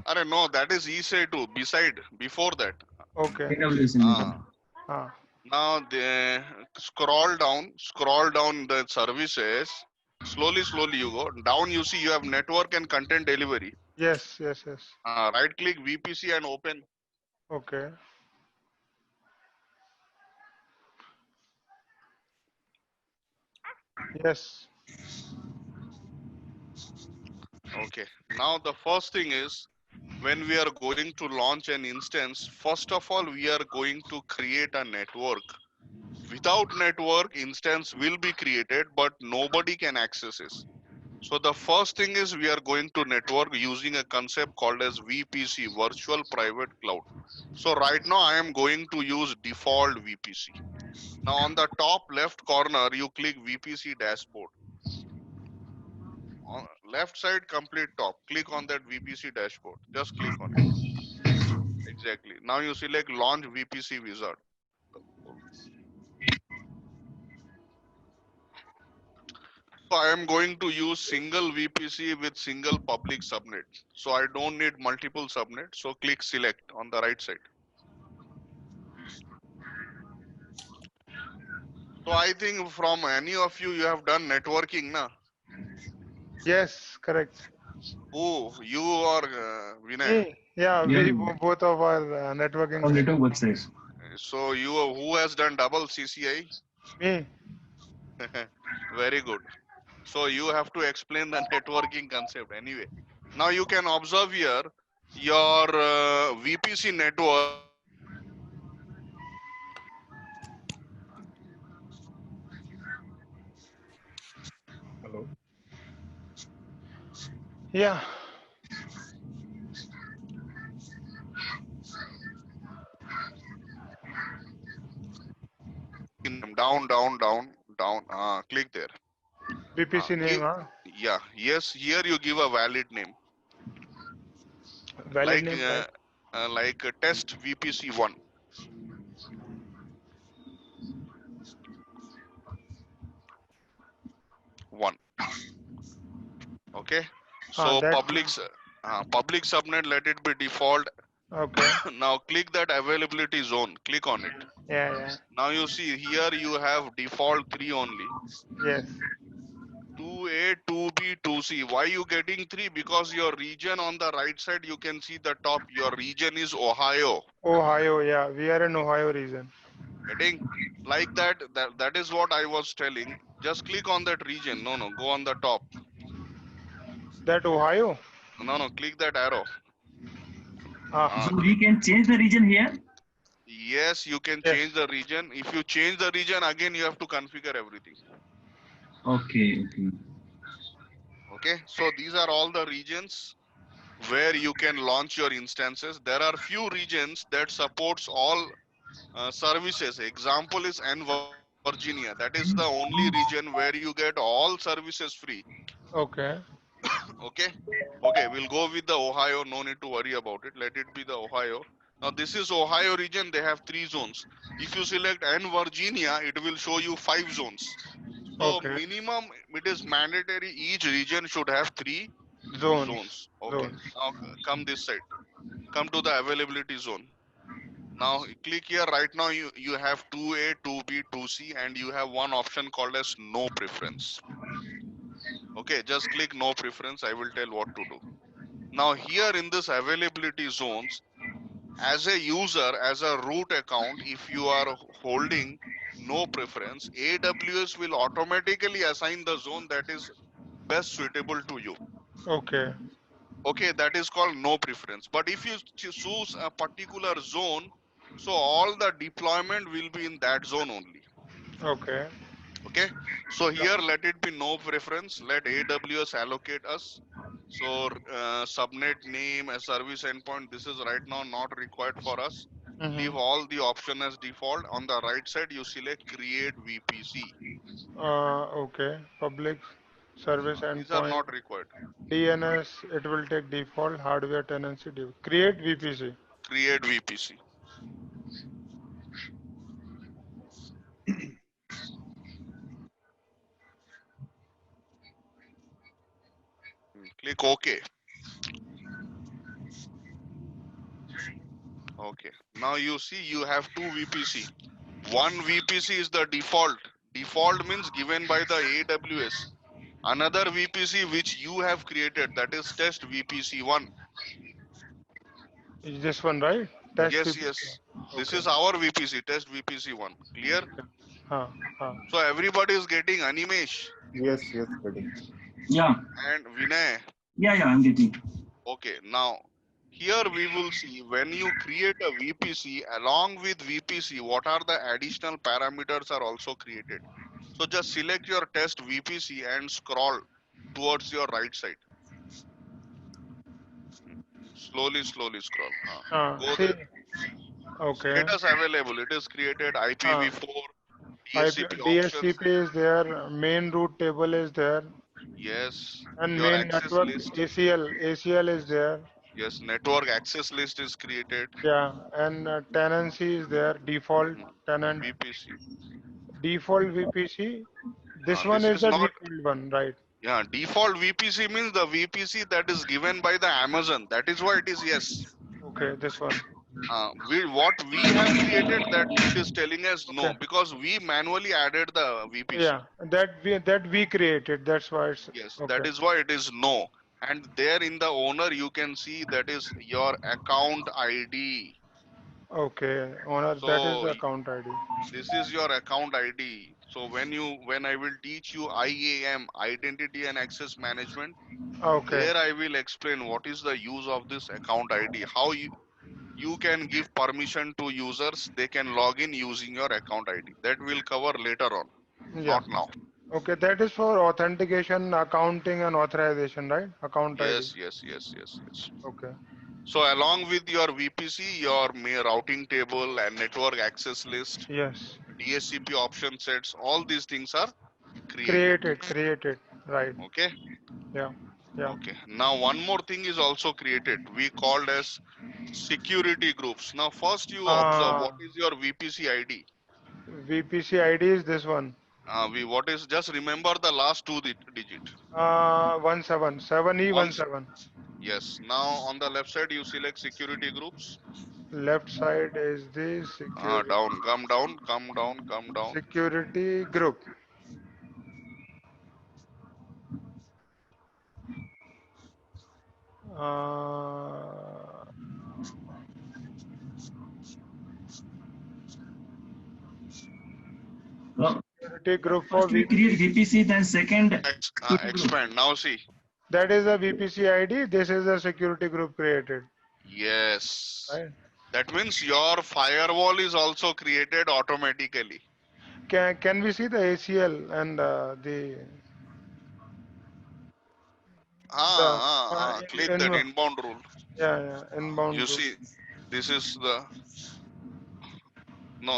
Arey, no, that is EC2. Beside, before that. Okay. AWS India. Ah, Now the scroll down the services. Slowly you go down. You see you have network and content delivery. yes, yes, yes. Right click VPC and open. Okay. Yes. Okay. Now the first thing is when we are going to launch an instance, first of all, we are going to create a network. Without network, instance will be created, but nobody can access it. So the first thing is we are going to network using a concept called as VPC, Virtual Private Cloud. So right now I am going to use default VPC. Now on the top left corner, you click VPC dashboard. On left side, complete top. Click on that VPC dashboard. Just click on it. Exactly. Now you select launch VPC wizard. So I am going to use single VPC with single public subnet. So I don't need multiple subnets. So click select on the right side. So I think from any of you have done networking, na? Yes, correct. Oh, you or Vinay. Me? Yeah, Yeah, we both of our networking from thing. network both sides. So you who has done double CCI? Me? Very good. So you have to explain the networking concept anyway. Now you can observe here your VPC network. Hello. Yeah. Down. Click there. VPC name, Give huh? yeah yes. Here you give a valid name Valid name like test VPC one. Okay. So that. public subnet, let it be default. Okay. Now click that availability zone. Click on it. Yeah, yeah. Now you see here you have default 3 only. Yes. 2A, 2B, 2C. Why you getting 3? Because your region on the right side, you can see the top. Your region is Ohio. Ohio, yeah. We are in Ohio region. Getting like that. That is what I was telling. Just click on that region. No. Go on the top. That Ohio? No. Click that arrow. Ah, So we can change the region here. Yes, you can yes. change the region. If you change the region again, you have to configure everything. Okay. Okay. So these are all the regions where you can launch your instances. There are few regions that supports all services. Example is N Virginia. That is the only region where you get all services free. Okay. Okay. Okay. We'll go with the Ohio. No need to worry about it. Let it be the Ohio. Now this is Ohio region. They have 3 zones. If you select N Virginia, it will show you 5 zones. So Okay. minimum, it is mandatory. Each region should have 3 Zones. zones. Okay. Zones. Now come this side. Come to the availability zone. Now click here. Right now you have 2A, 2B, 2C, and you have one option called as no preference. Okay, just click no preference. I will tell what to do. Now here in this availability zones, as a user, as a root account, if you are holding no preference, AWS will automatically assign the zone that is best suitable to you. Okay. Okay, that is called no preference. But if you choose a particular zone, so all the deployment will be in that zone only. Okay. Okay, so here let it be no preference. Let AWS allocate us. So subnet name, a service endpoint, this is right now not required for us. Mm-hmm. Leave all the option as default. On the right side, you select create VPC. Okay. Public service These are endpoint. not required. DNS, it will take default hardware tenancy. Create VPC. Create VPC. Click OK. Okay. Now you see you have two VPC. One VPC is the default. Default means given by the AWS. Another VPC which you have created, that is test VPC1. Is this one right? Test Yes, VPC. yes. This Okay. is our VPC, test VPC1. Clear? Okay. Huh. Huh. So everybody is getting Animesh Yes, yes, getting. Yeah, and Vinay. yeah, I'm getting. Okay, now here we will see when you create a VPC, along with VPC, what are the additional parameters are also created. So just select your test VPC and scroll towards your right side. Slowly, slowly scroll. Go See. there. Okay. Status available. It is created Uh, IPv4, DSCP option DSCP set. is there. Main route table is there. Yes. And Your main access network list. ACL is there. Yes. Network access list is created. Yeah, and tenancy is there. Default Mhm. tenant, VPC. default VPC. This one This is is the not. default one, right? Yeah, default VPC means the VPC that is given by the Amazon. That is why it is yes. Okay, this one. What we have created, that it is telling us no, Okay. because we manually added the VPC. Yeah, that we created. That's why it's Yes, okay. that is why it is no. And there in the owner you can see that is your account ID. Okay, owner. That is So the account ID. this is your account ID. So when I will teach you IAM, Identity and Access Management, Okay. there I will explain what is the use of this account ID, how you can give permission to users, they can log in using your account ID. That will cover later on, Yeah. not now. Okay, that is for authentication, accounting, and authorization, right? Account ID. Yes. Okay. So along with your VPC, your routing table and network access list, Yes. DSCP option sets, all these things are created. Created. Right. Okay. Yeah. Yeah. Okay. Now one more thing is also created. We called as security groups. Now first you observe Uh, what is your VPC ID. VPC ID is this one. We what is just remember the last two digit. 17 7E Once 17. yes. Now on the left side you select security groups. Left side is the Down, come down, come down, come down. security group. Uh, Well, security group for first we create VPC, then second security group. Expand. Now see. that is a VPC ID. This is a security group created. Yes. Right. That means your firewall is also created automatically. Can we see the ACL and the Click that inbound rule. yeah inbound You group. see, this is the no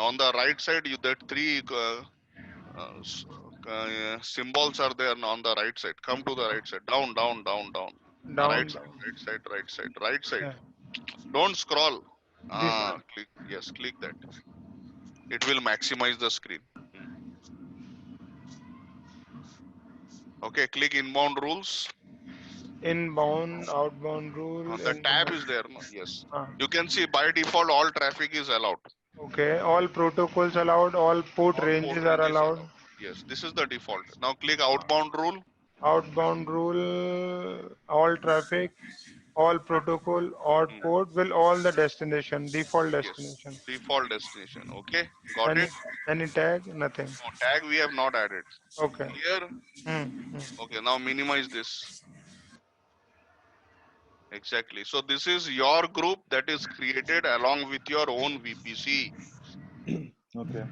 on the right side. You that three symbols are there on the right side. Come to the right side. Down, down, down, down. Right Down. side, right side, right side, right side. Yeah. Don't scroll. This one. Click. Yes, click that. It will maximize the screen. Okay, click inbound rules. Inbound, outbound rule. The tab is there. No? Yes. Ah, You can see by default all traffic is allowed. okay, all protocols allowed, all port All ranges port are ranges allowed. Yes, this is the default. Now click outbound rule. Outbound rule, all traffic, all protocol, all port will all the destination, default Yes, destination. default destination. Okay, got Any it. any tag, nothing. No, tag we have not added. Okay. Clear. Hmm. Okay, now minimize this. Exactly. So this is your group that is created along with your own VPC. Okay.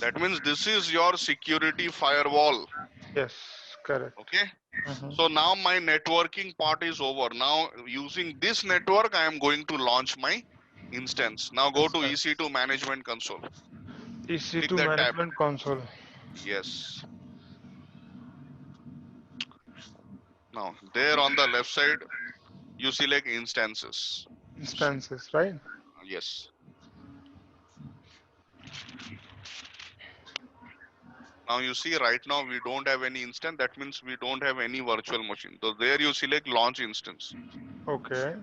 That means this is your security firewall. Yes, correct. Okay. Mhm. So now my networking part is over. Now using this network, I am going to launch my instance. Now go to EC2 Management Console. Click EC2 that tab. management console. Yes. Now there on the left side, you select instances. Instances, right? Yes. Now you see right now we don't have any instance. That means we don't have any virtual machine. So there you select launch instance. Okay.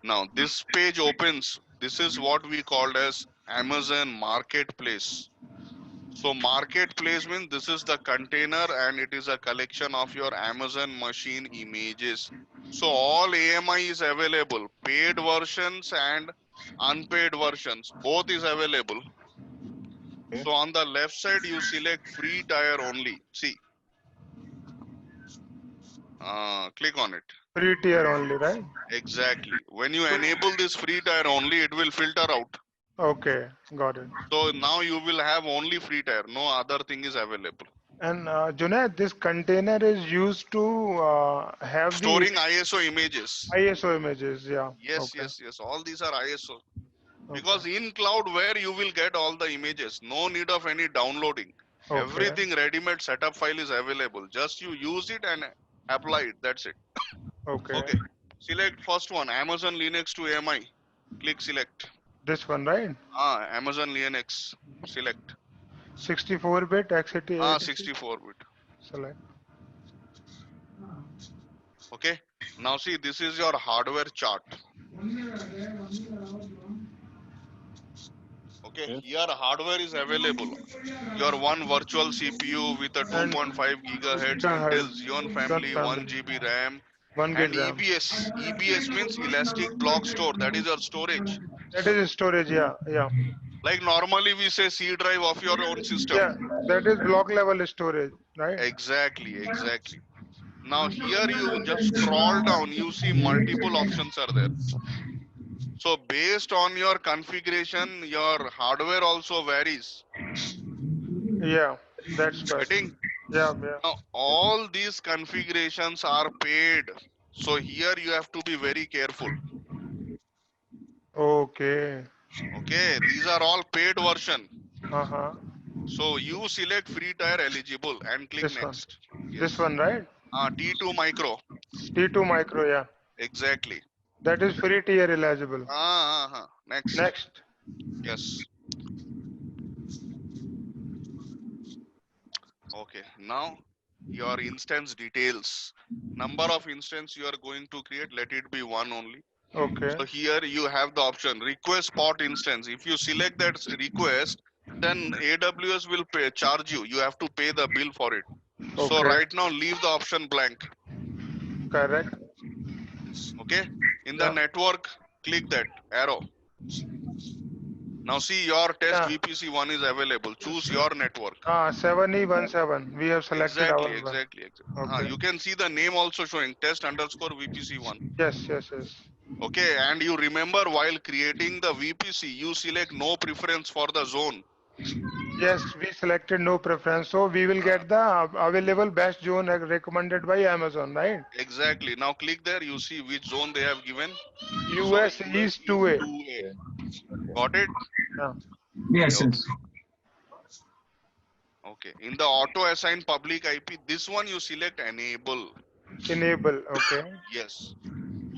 Now this page opens. This is what we called as Amazon Marketplace. So marketplace means this is the container and it is a collection of your Amazon machine images. So all AMI is available, paid versions and unpaid versions, both is available. Okay. So on the left side, you select free tier only. See, click on it. Free tier only, right? Exactly. When you enable this free tier only, it will filter out. Okay, got it. So now you will have only free tier. No other thing is available. And Junaid, this container is used to have the Storing ISO images. ISO images. Yeah. Yes, Okay. yes, yes. All these are ISO. Okay. Because in cloud where you will get all the images, no need of any downloading. Okay. Everything ready-made setup file is available. Just you use it and apply it. That's it. Okay. Okay. Select first one, Amazon Linux to AMI. Click select. This one, right? Amazon Linux. Select. 64-bit, x86. 64-bit. Select. Okay. Now see, this is your hardware chart. Okay. Yes. Here hardware is available. Your one virtual CPU with a And 2.5 gigahertz Intel Xeon family, 1 GB RAM, 1 gig and RAM. EBS. EBS means Elastic Block Store. That is your storage. That is storage. Yeah. Yeah. Like normally we say C drive of your own system. Yeah. That is block level storage, right? Exactly, exactly. Now here you just scroll down, you see multiple options are there. So based on your configuration, your hardware also varies. Yeah. That's correct. Getting? Yeah. Yeah. Now all these configurations are paid. So here you have to be very careful. Okay. Okay, these are all paid version. Uh-huh. So you select free tier eligible and click This one. next. This one, right? T2 micro. T2 micro, yeah. Exactly. That is free tier eligible. Next. Next. Yes. Okay. Now your instance details. Number of instance you are going to create, let it be one only. Okay. So here you have the option request spot instance. If you select that request, then AWS will charge you. You have to pay the bill for it. So Okay. right now leave the option blank. Correct. Okay. In the Yeah. network, click that arrow. Now see your test Yeah. VPC1 is available. Choose your network. 7E17. We have selected Exactly, our one. exactly. Okay. You can see the name also showing test underscore VPC1. Yes, yes, yes. Okay, and you remember while creating the VPC, you select no preference for the zone. Yes, we selected no preference. So we will get the available best zone recommended by Amazon, right? Exactly. Now click there, you see which zone they have given. US So, East 2A. 2A. Got it? Yeah. Yes, yes. Okay. In the auto assign public IP, this one you select enable. Enable. Okay. Yes.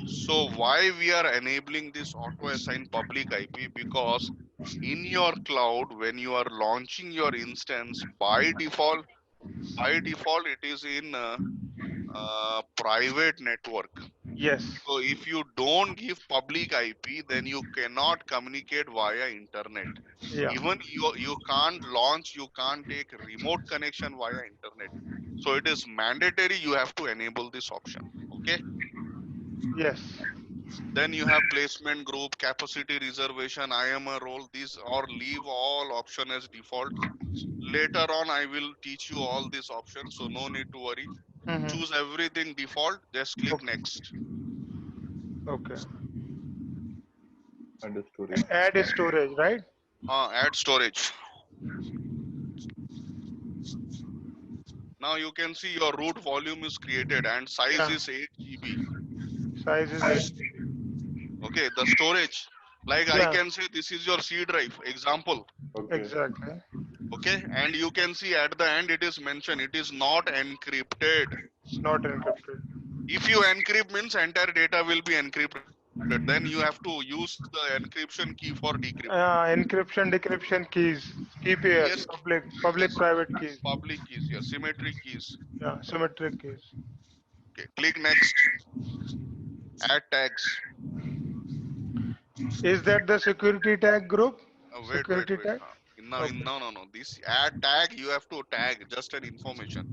So why we are enabling this auto assign public IP? Because in your cloud, when you are launching your instance, by default it is in private network. Yes. So if you don't give public IP, then you cannot communicate via internet. Yeah. Even you can't launch, you can't take remote connection via internet. So it is mandatory you have to enable this option. Okay. Yes. Then you have placement group, capacity reservation, IAM role. These or leave all option as default. Later on, I will teach you all these options, so no need to worry. Mhm. Choose everything default. Just click Okay. next. Okay. Under storage. Add storage, right? Add storage. Now you can see your root volume is created and size Yeah. is 8 GB. Size is 8. Okay, the storage. Like I Yeah. can say this is your C drive example. Okay. Exactly. Okay, and you can see at the end it is mentioned it is not encrypted. Not encrypted. If you encrypt means entire data will be encrypted. Then you have to use the encryption key for decrypt. Encryption, decryption keys. Key pairs. Yes. Public, private keys. Public keys, yes, symmetric keys. Yeah. Symmetric keys. Okay, click next. Add tags. Is that the security tag group? Wait, Security wait. tag? No, Okay. no. This add tag you have to tag just an information.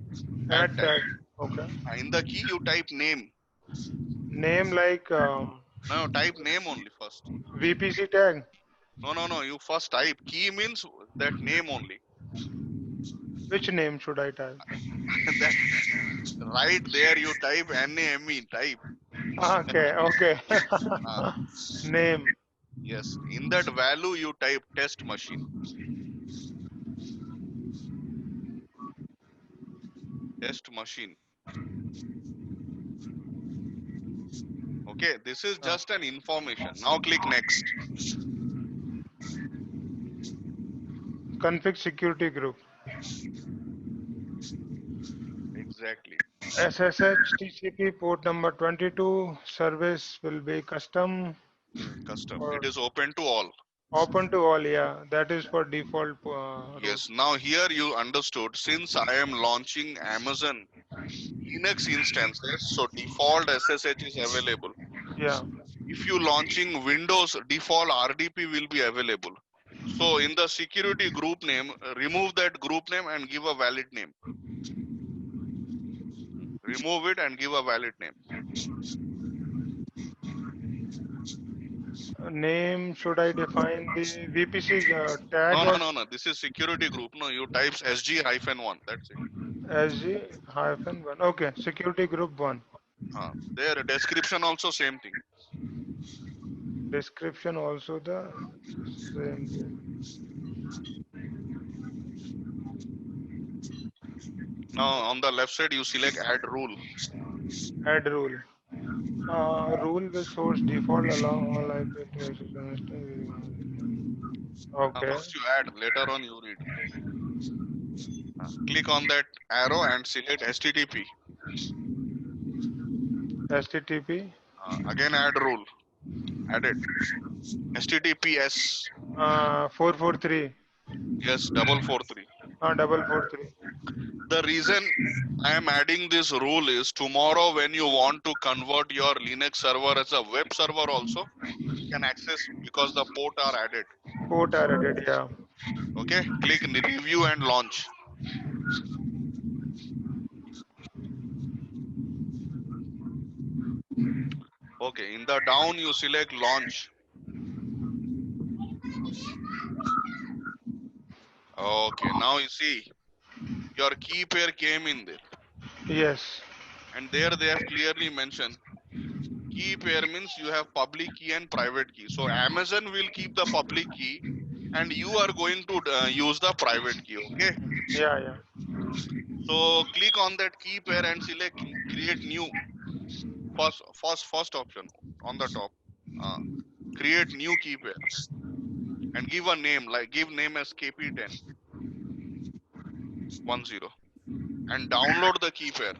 Add Add tag. tag. Okay. In the key you type name. Name like No, type name only first. VPC tag. No. You first type. Key means that name only. Which name should I type? That right there you type NAME. Type. Okay. Okay. Uh, Name. yes. In that value you type test machine. Test machine. Okay. This is just an information. Now click next. Config security group. Exactly. SSH TCP port number 22. Service will be custom Custom. or It is open to all. open to all. Yeah, that is for default route. Yes. Now here you understood. Since I am launching Amazon Linux instances, so default SSH is available. Yeah. If you launching Windows, default RDP will be available. So in the security group name, remove that group name and give a valid name. Remove it and give a valid name. Name, should I define the VPC tag or No. This is security group. No, you types SG-1. That's it. SG-1? Okay, security group 1. Their description also same thing. Description also the same thing. Now on the left side you select add rule. Add rule. Rule with source default allow all IP addresses. Okay. First you add, later on you read. Click on that arrow and select HTTP. HTTP. Again add rule. Add it. HTTPS. 443. Yes, 443. 443. The reason I am adding this rule is tomorrow when you want to convert your Linux server as a web server also, you can access because the port are added. Port are added, yeah. Okay, click review and launch. Okay, in the down you select launch. Okay, now you see your key pair came in there. Yes. And there they have clearly mentioned key pair means you have public key and private key. So Amazon will keep the public key and you are going to use the private key. Okay. Yeah. So click on that key pair and select create new. First option on the top. Create new key pair and give a name, like give name as KP10 10 and download the key pair.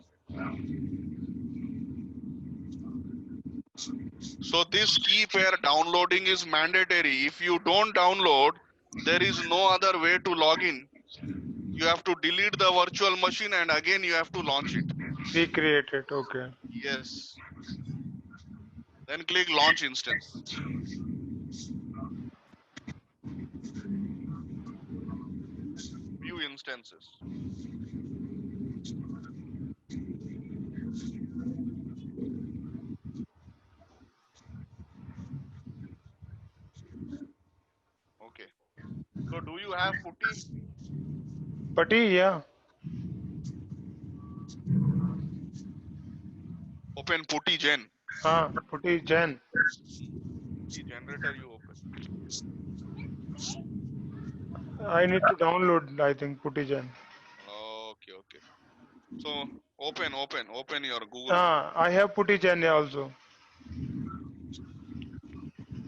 So this key pair downloading is mandatory. If you don't download, there is no other way to log in. You have to delete the virtual machine and again you have to launch it. Recreate it, okay. Yes. Then click launch instance. View instances. Okay. So do you have Putty? Putty, yeah. Open Putty Gen. Putty Gen. The generator you open. I need to download, I think, Putty Gen. Okay. So open your Google. I have Putty Gen also.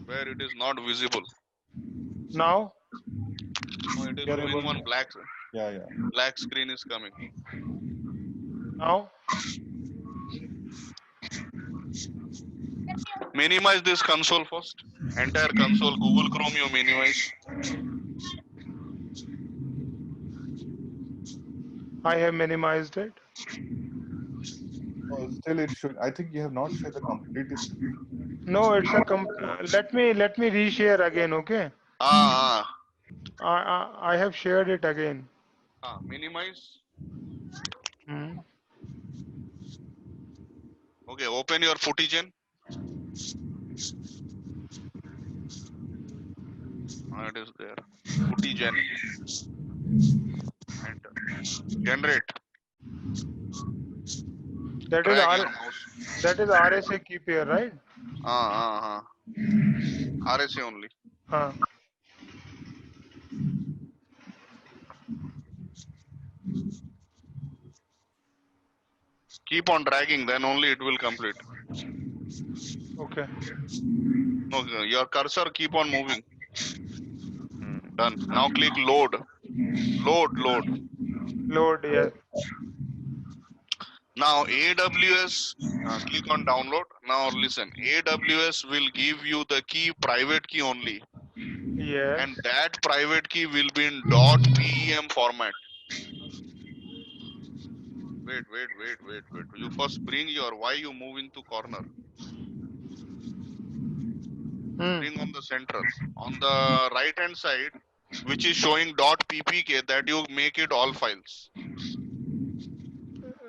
Where it is not visible. Now? No, it is showing one black. Yeah. Black screen is coming. Now? Minimize this console first. Entire console, Google Chrome you minimize. I have minimized it. Oh, still it should. I think you have not shared the complete screen. No, it's a let me reshare again, okay? Ah, I have shared it again. minimize. Hmm. Okay, open your footage. It is there. Footage. Enter. Generate. That is Drag R your mouse. that is RSA key pair, right? RSA only. Huh. Keep on dragging, then only it will complete. Okay. No, your cursor keep on moving. Done. Now click load. Load. Load, yes. Now AWS, click on download. Now listen, AWS will give you the key, private key only. Yes. And that private key will be in .pem format. Wait. You first bring your, why you moving to corner? Bring on the center. On the right hand side, which is showing .ppk, that you make it all files.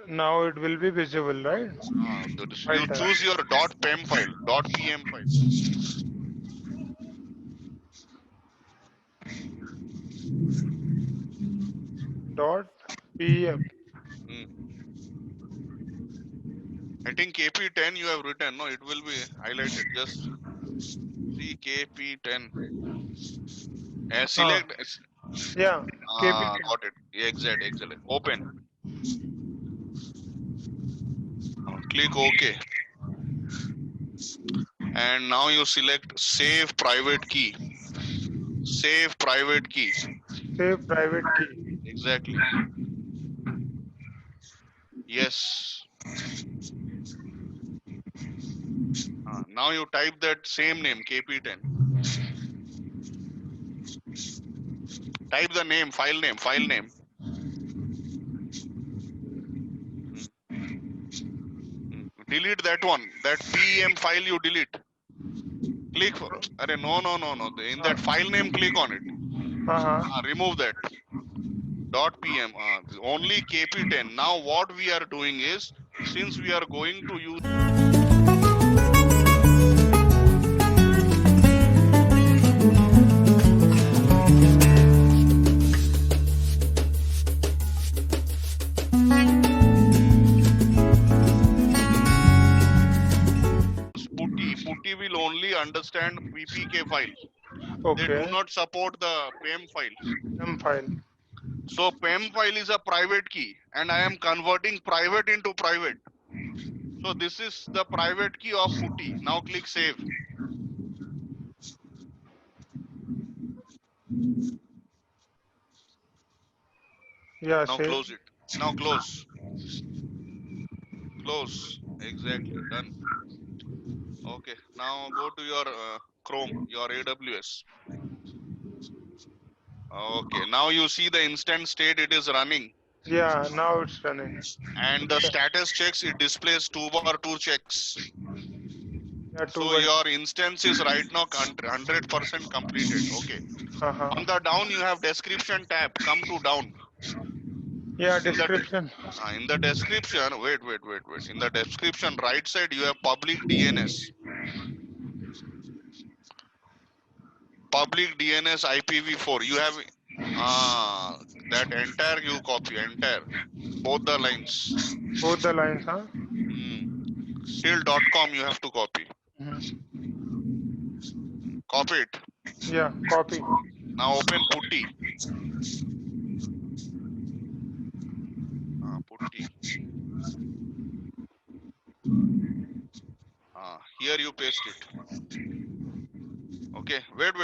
Now it will be visible, right? You choose your .pem file, .pem file. .pm. I think KP10 you have written. No, it will be highlighted. Just see KP10. Select. Yeah. KP10. Got it. Exact. Open. Click OK. And now you select save private key. Save private key. Save private key. Exactly. Yes. Now you type that same name, KP10. Type the name, file name. Delete that one. That PEM file you delete. Click. No. In that file name, click on it. Remove that. .pm. Only KP10. Now what we are doing is, since we are going to use Putty will only understand PPK file. Okay. They do not support the PEM file. PEM file. So PEM file is a private key, and I am converting private into private. So this is the private key of Putty. Now click save. Yeah, now save. Close it. Now close. Close. Exactly. Done. Okay. Now go to your Chrome, your AWS. Okay. Now you see the instant state it is running. Yeah, now it's running. And the status checks, it displays 2/2 checks. Yeah, So your instance is right now 100% completed. Okay. On the down you have description tab. Come to down. Yeah, description. In the description, wait. In the description, right side, you have public DNS. Public DNS IPv4. You have that entire you copy, entire. Both the lines. Both the lines, huh? Till .com you have to copy. Copy it. Yeah, copy. Now open Putty. Putty. Here you paste it. Okay, wait.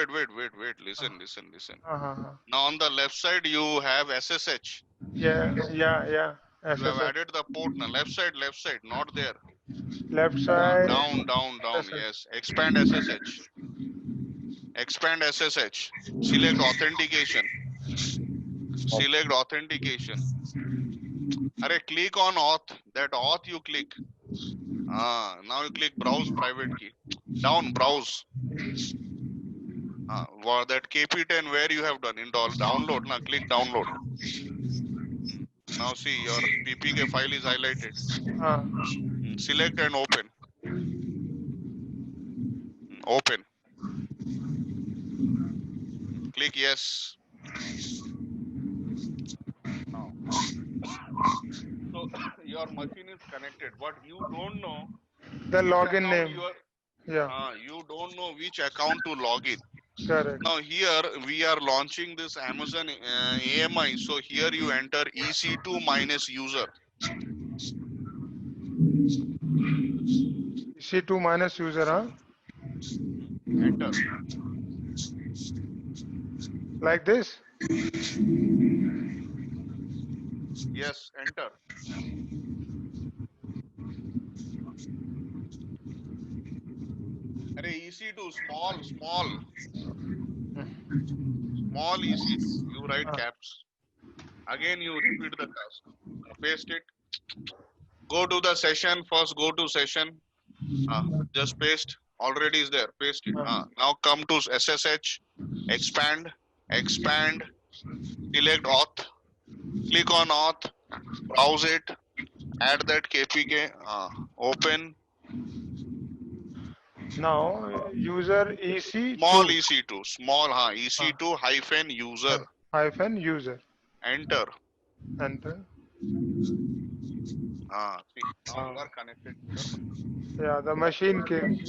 Listen. Now on the left side you have SSH. Yeah. You have added the port now. Left side, not there. Left side. Down. Yes. Expand SSH. Select authentication. Click on auth. That auth you click. Now you click browse private key. Down, browse. For that KP10 where you have done in download. Now click download. Now see your PPK file is highlighted. Select and open. Open. Click yes. Now, so your machine is connected, but you don't know The which login account name. you are. Yeah, You don't know which account to log in. correct. Now here we are launching this Amazon AMI. So here you enter EC2 minus user. C2 minus user, huh? Enter. Like this? Yes, enter. Array EC2 small EC2. You write caps. Again you repeat the task. Paste it. Go to the session. First go to session. Just paste. Already is there. Paste it. Now come to SSH. Expand. Select auth. Click on auth. Browse it. Add that KPK. Open. Now, user EC2. Small EC2. Small EC2 hyphen user. Hyphen user. Enter. Enter. See, now you are connected. Yeah, the machine came.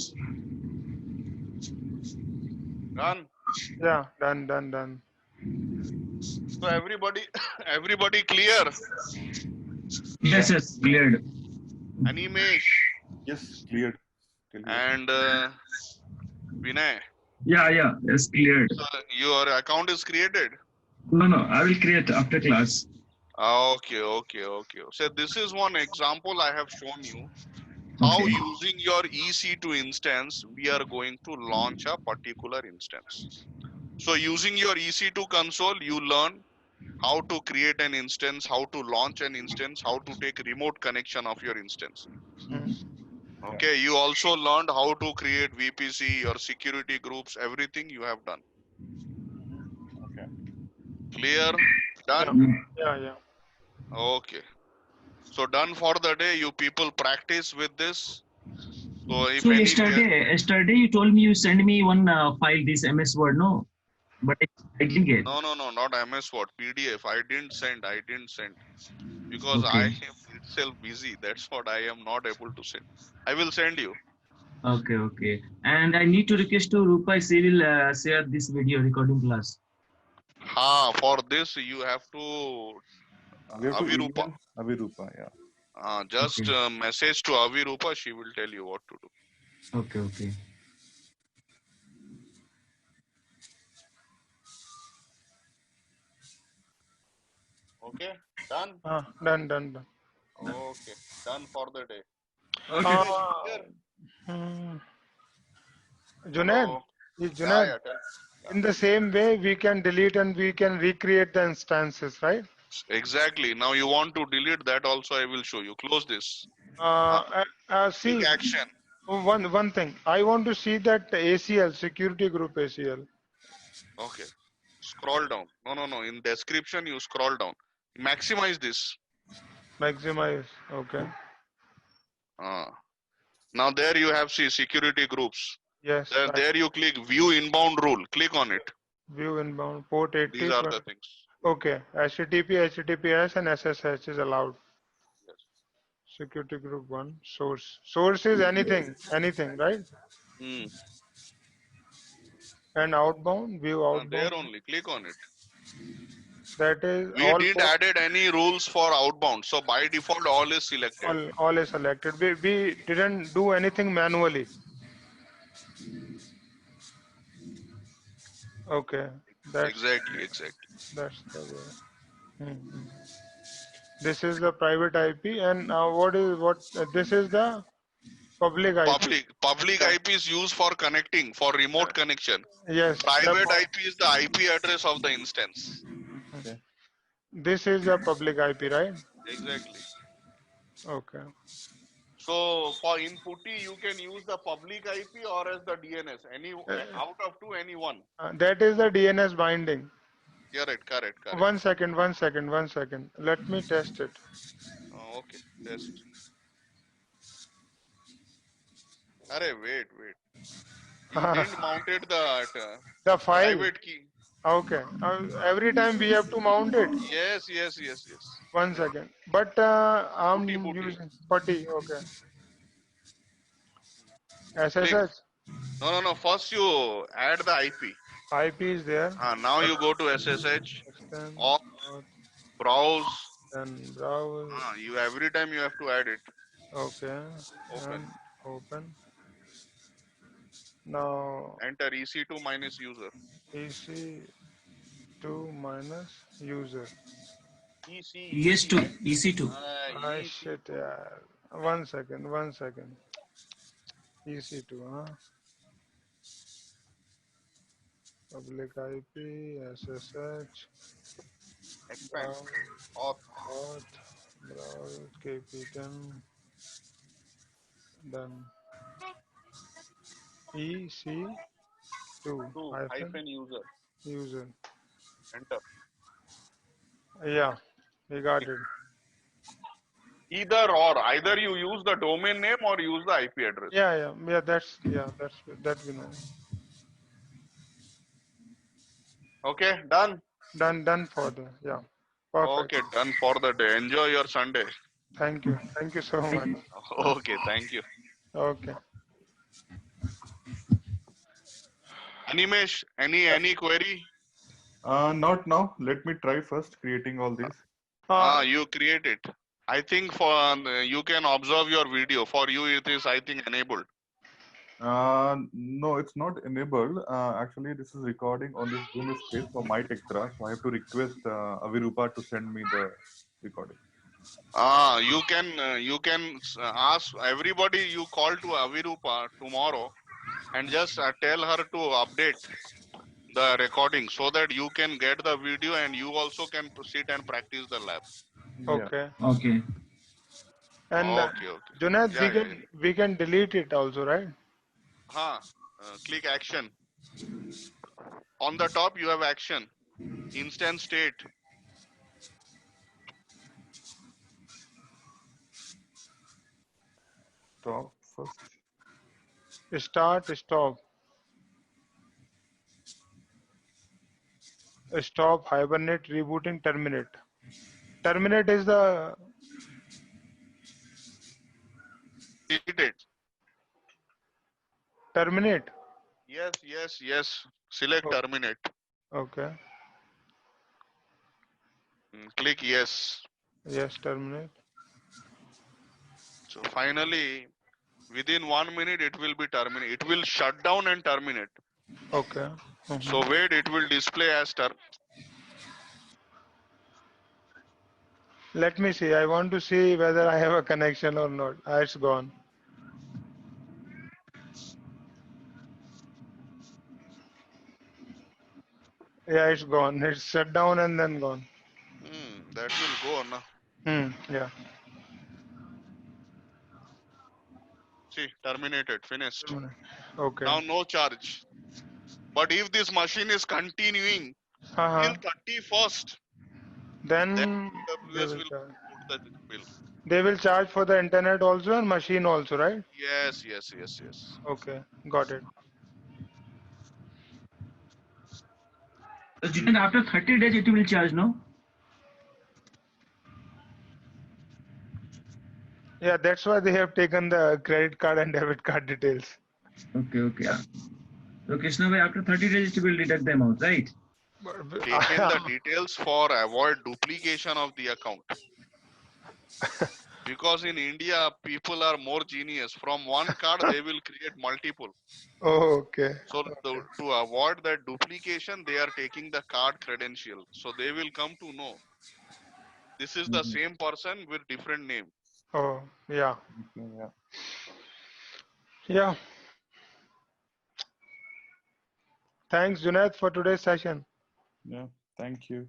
Done. Yeah, done. So everybody, everybody clear. Yes, cleared. Animesh Yes, cleared. Till here. and Vinay. Yeah, yes, cleared. So your account is created. No, I will create after class. Okay. So this is one example I have shown you how Okay. using your EC2 instance, we are going to launch a particular instance. So using your EC2 console, you learn how to create an instance, how to launch an instance, how to take remote connection of your instance. Okay, you also learned how to create VPC, your security groups, everything you have done. Okay. Clear? Done? Yeah. Okay. So done for the day. You people practice with this. So if So any yesterday you told me you send me one file, this MS Word, no? But I didn't get. no, not MS Word, PDF. I didn't send because Okay. I am itself busy. That's what I am not able to send. I will send you. Okay. And I need to request to Rupa, she will share this video recording class. For this you have to We have to Avirupa. email Avirupa, yeah. Just Okay. message to Avirupa. She will tell you what to do. Okay. Okay, done. Done. Okay, done for the day. Junaid, Yeah, in the same way, we can delete and we can recreate the instances, right? exactly. Now you want to delete that also. I will show you. Close this. See, Take action. one thing. I want to see that ACL, security group ACL. Okay. Scroll down. No. In description, you scroll down. Maximize this. Maximize. Okay. Now there you have security groups. Yes. There you click view inbound rule. Click on it. View inbound port 80. These are the things. Okay. HTTP, HTTPS, and SSH is allowed. Yes. Security group 1. Source is anything, right? And outbound, view outbound. There only. Click on it. That is We didn't added any rules for outbound. So by default, all is selected. all is selected. We didn't do anything manually. Okay. Exactly. That's the way. This is the private IP, and this is the public IP. Public IP is used for connecting, for remote connection. Yes. Private IP is the IP address of the instance. Okay. This is the public IP, right? Exactly. Okay. So for in PuTTY, you can use the public IP or as the DNS. Any out of two, any one. That is the DNS binding. Correct. One second. Let me test it. Okay, test. Arey, wait. You didn't mounted the The file. private key. Okay. Every time we have to mount it. Yes. 1 second. But I'm PuTTY. using putty. Okay. Click. SSH. No. First you add the IP. IP is there. Now you go to SSH Extend. or browse. Then browse. You every time you have to add it. Okay. Open. And open. Now Enter EC2 minus user. EC2 minus user. EC2. Ah shit, yeah. 1 second. EC2, huh? Public IP, SSH, Expand. auth, browse, KP10, then EC2 Hyphen user. user. Enter. Yeah, we got it. Either you use the domain name or use the IP address. Yeah. That we know. Okay, done. Done for the Perfect. Okay, done for the day. Enjoy your Sunday. Thank you so much. Okay, thank you. Okay. Animesh, any query? Not now. Let me try first creating all these. You create it. I think for you can observe your video. For you, it is I think enabled. No, it's not enabled. Actually, this is recording on this Zoom space for my Tectra, so I have to request Avirupa to send me the recording. You can ask everybody you call to Avirupa tomorrow, and just tell her to update the recording so that you can get the video and you also can sit and practice the lab. Okay. Okay. And Okay. Junaid, Yeah. we can delete it also, right? Click action. On the top you have action. Instant state. Stop first. Start, stop, hibernate, rebooting, terminate. Terminate is the Delete it. terminate. Yes. Select Oh. terminate. Okay. Click yes. Yes, terminate. So finally, within 1 minute, it will be terminate. It will shut down and terminate. Okay. So wait, it will display as Let me see. I want to see whether I have a connection or not. It's gone. Yeah, it's gone. It's shut down and then gone. That will go now. Yeah. See, terminated, finished. Okay. Now no charge. But if this machine is continuing till 31st, Then AWS will put the bill. they will charge for the internet also and machine also, right? Yes. Okay, got it. And after 30 days, it will charge, no? Yeah, that's why they have taken the credit card and debit card details. Okay. So Krishna bhai, after 30 days, it will deduct the amount, right? Taken the details for avoid duplication of the account. Because in India, people are more genius. From one card, they will create multiple. Oh, okay. So to avoid that duplication, they are taking the card credential. So they will come to know this is the same person with different name. Oh, yeah. Yeah. Yeah. Thanks, Junaid, for today's session. Yeah. Thank you.